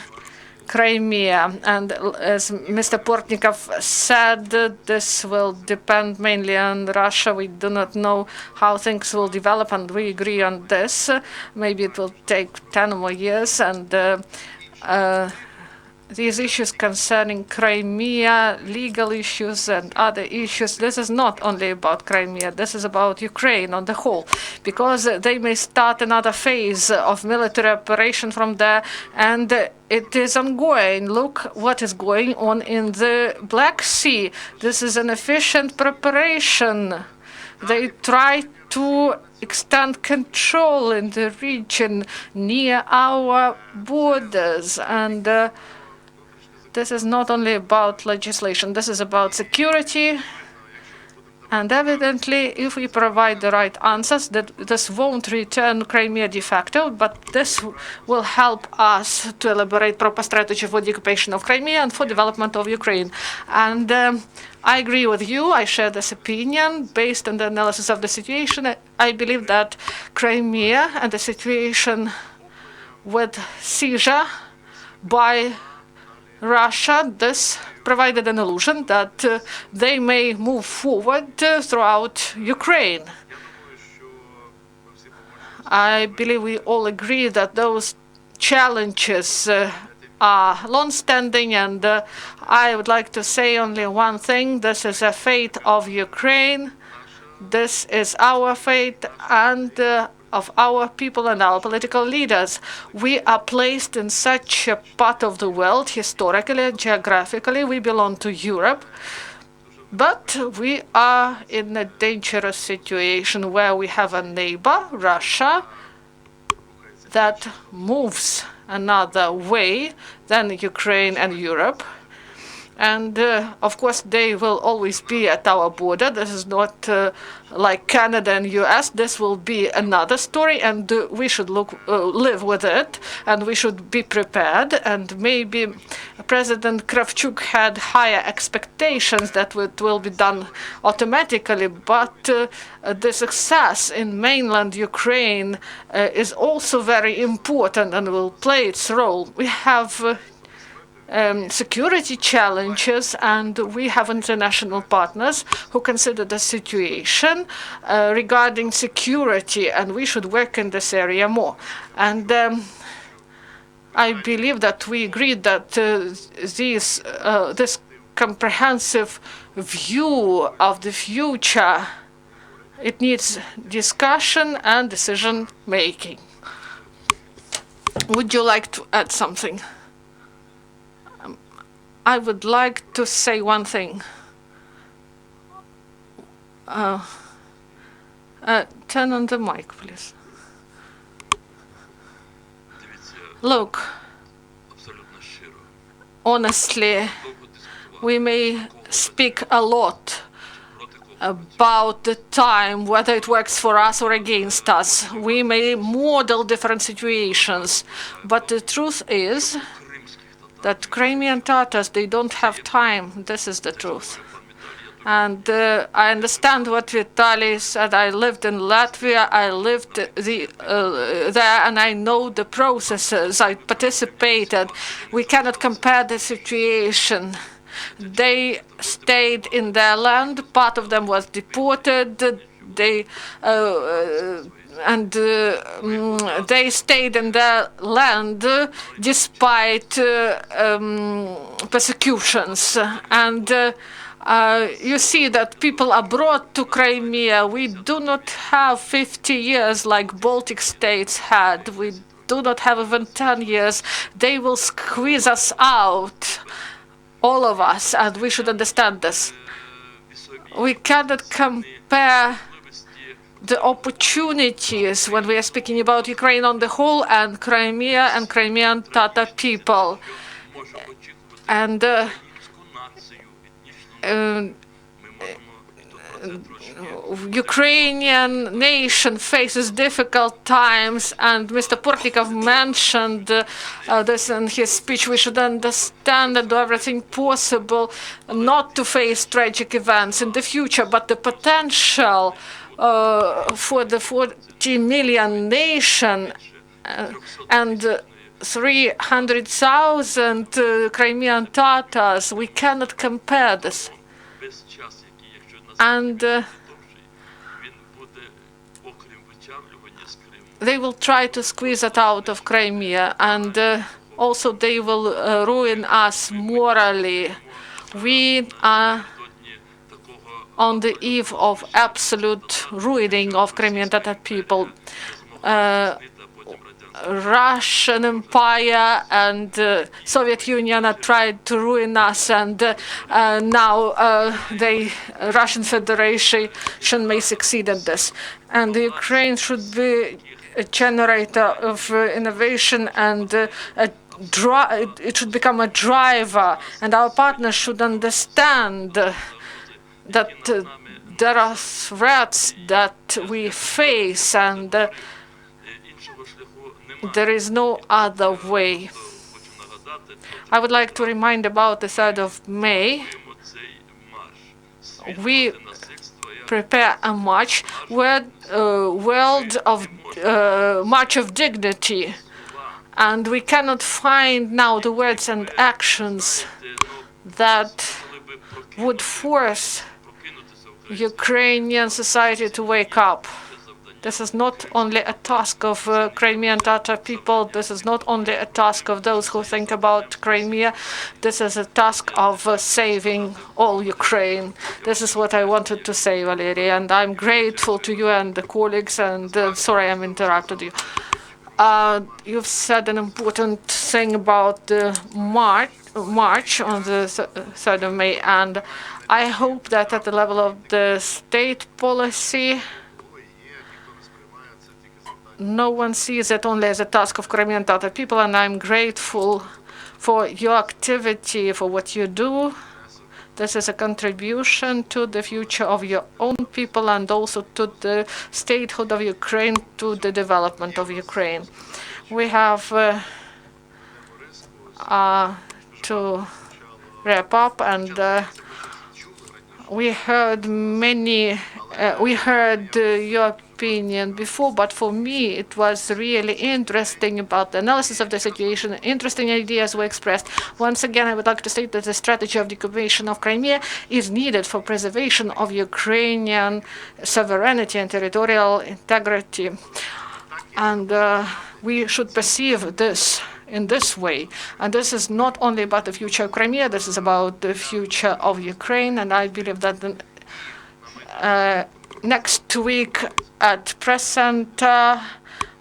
Crimea. And as Mr. Portnikov said, this will depend mainly on Russia. We do not know how things will develop, and we agree on this. Maybe it will take 10 more years. And these issues concerning Crimea, legal issues and other issues, this is not only about Crimea, this is about Ukraine on the whole, because they may start another phase of military operation from there, and it is ongoing. Look what is going on in the Black Sea. This is an efficient preparation. They try to extend control in the region near our borders, and this is not only about legislation, this is about security. And evidently, if we provide the right answers, that this won't return Crimea de facto, but this will help us to elaborate proper strategy for the occupation of Crimea and for development of Ukraine. And I agree with you. I share this opinion based on the analysis of the situation. I believe that Crimea and the situation with seizure by Russia, this provided an illusion that they may move forward throughout Ukraine. I believe we all agree that those challenges are long-standing, and I would like to say only one thing. This is a fate of Ukraine This is our fate and of our people and our political leaders. We are placed in such a part of the world, historically, geographically, we belong to Europe. But we are in a dangerous situation where we have a neighbor, Russia, that moves another way than Ukraine and Europe. And of course, they will always be at our border. This is not like Canada and US. This will be another story, and we should live with it, and we should be prepared. And maybe President Kravchuk had higher expectations that it will be done automatically, but the success in mainland Ukraine is also very important and will play its role. We have security challenges, and we have international partners who consider the situation regarding security, and we should work in this area more. And I believe that we agreed that this comprehensive view of the future, it needs discussion and decision making. Would you like to add something? I would like to say one thing. Turn on the mic, please. Look, honestly, we may speak a lot about the time, whether it works for us or against us. We may model different situations, but the truth is that Crimean Tatars, they don't have time. This is the truth. And I understand what Vitaliy said. I lived in Latvia. I lived there, and I know the processes. I participated. We cannot compare the situation. They stayed in their land. Part of them was deported. They stayed in their land despite persecutions. And you see that people are brought to Crimea. We do not have 50 years like Baltic states had. We do not have even 10 years. They will squeeze us out, all of us, and we should understand this. We cannot compare the opportunities when we are speaking about Ukraine on the whole and Crimea and Crimean Tatar people. And Ukrainian nation faces difficult times, and Mr. Portnikov mentioned this in his speech. We should understand and do everything possible not to face tragic events in the future, but the potential for the 40 million nation and 300,000 Crimean Tatars, we cannot compare this. And they will try to squeeze it out of Crimea, and also they will ruin us morally. We are on the eve of absolute ruining of Crimean Tatar people. Russian Empire and Soviet Union are trying to ruin us, and now the Russian Federation may succeed in this. And Ukraine should be a generator of innovation, and it should become a driver, and our partners should understand that there are threats that we face, and there is no other way. I would like to remind about the 3rd of May. We prepare a march, march of dignity, and we cannot find now the words and actions that would force Ukrainian society to wake up. This is not only a task of Crimean Tatar people. This is not only a task of those who think about Crimea. This is a task of saving all Ukraine. This is what I wanted to say, Valeriy, and I'm grateful to you and the colleagues. And sorry, I'm interrupted you. You've said an important thing about the march on the 3rd of May, and I hope that at the level of the state policy, no one sees it only as a task of Crimean Tatar people, and I'm grateful for your activity, for what you do. This is a contribution to the future of your own people and also to the statehood of Ukraine, to the development of Ukraine. We have to wrap up, and we heard your opinion before, but for me it was really interesting about the analysis of the situation. Interesting ideas were expressed. Once again, I would like to state that the strategy of deoccupation of Crimea is needed for preservation of Ukrainian sovereignty and territorial integrity. And we should perceive this in this way. And this is not only about the future of Crimea, this is about the future of Ukraine. And I believe that next week at Press Center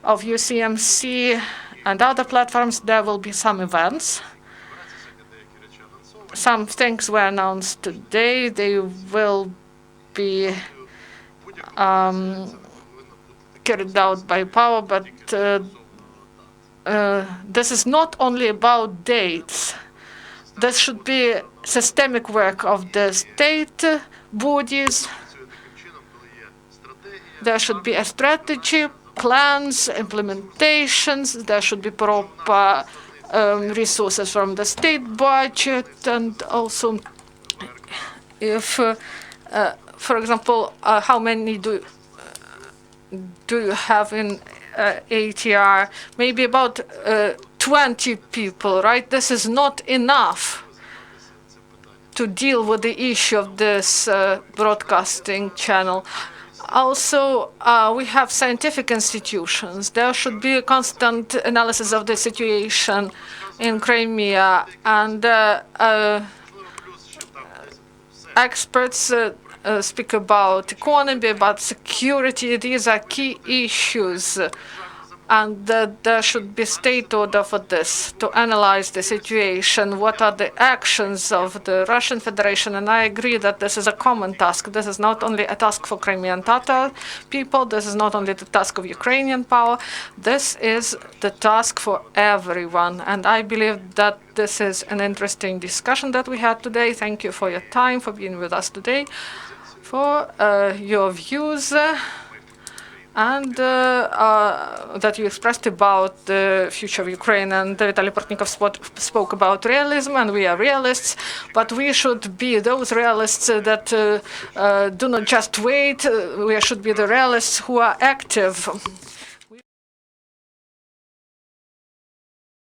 of UCMC and other platforms, there will be some events. Some things were announced today. They will be carried out by power, but this is not only about dates. This should be systemic work of the state bodies. There should be a strategy, plans, implementations. There should be proper resources from the state budget, and also, if, for example, how many do you have in ATR? Maybe about 20 people, right? This is not enough to deal with the issue of this broadcasting channel. Also, we have scientific institutions. There should be a constant analysis of the situation in Crimea, and experts speak about economy, about security. These are key issues, and there should be state order for this, to analyze the situation. What are the actions of the Russian Federation? And I agree that this is a common task. This is not only a task for Crimean Tatar people. This is not only the task of Ukrainian power. This is the task for everyone. And I believe that this is an interesting discussion that we had today. Thank you for your time, for being with us today, for your views, and that you expressed about the future of Ukraine. And Vitaliy Portnikov spoke about realism, and we are realists, but we should be those realists that do not just wait. We should be the realists who are active.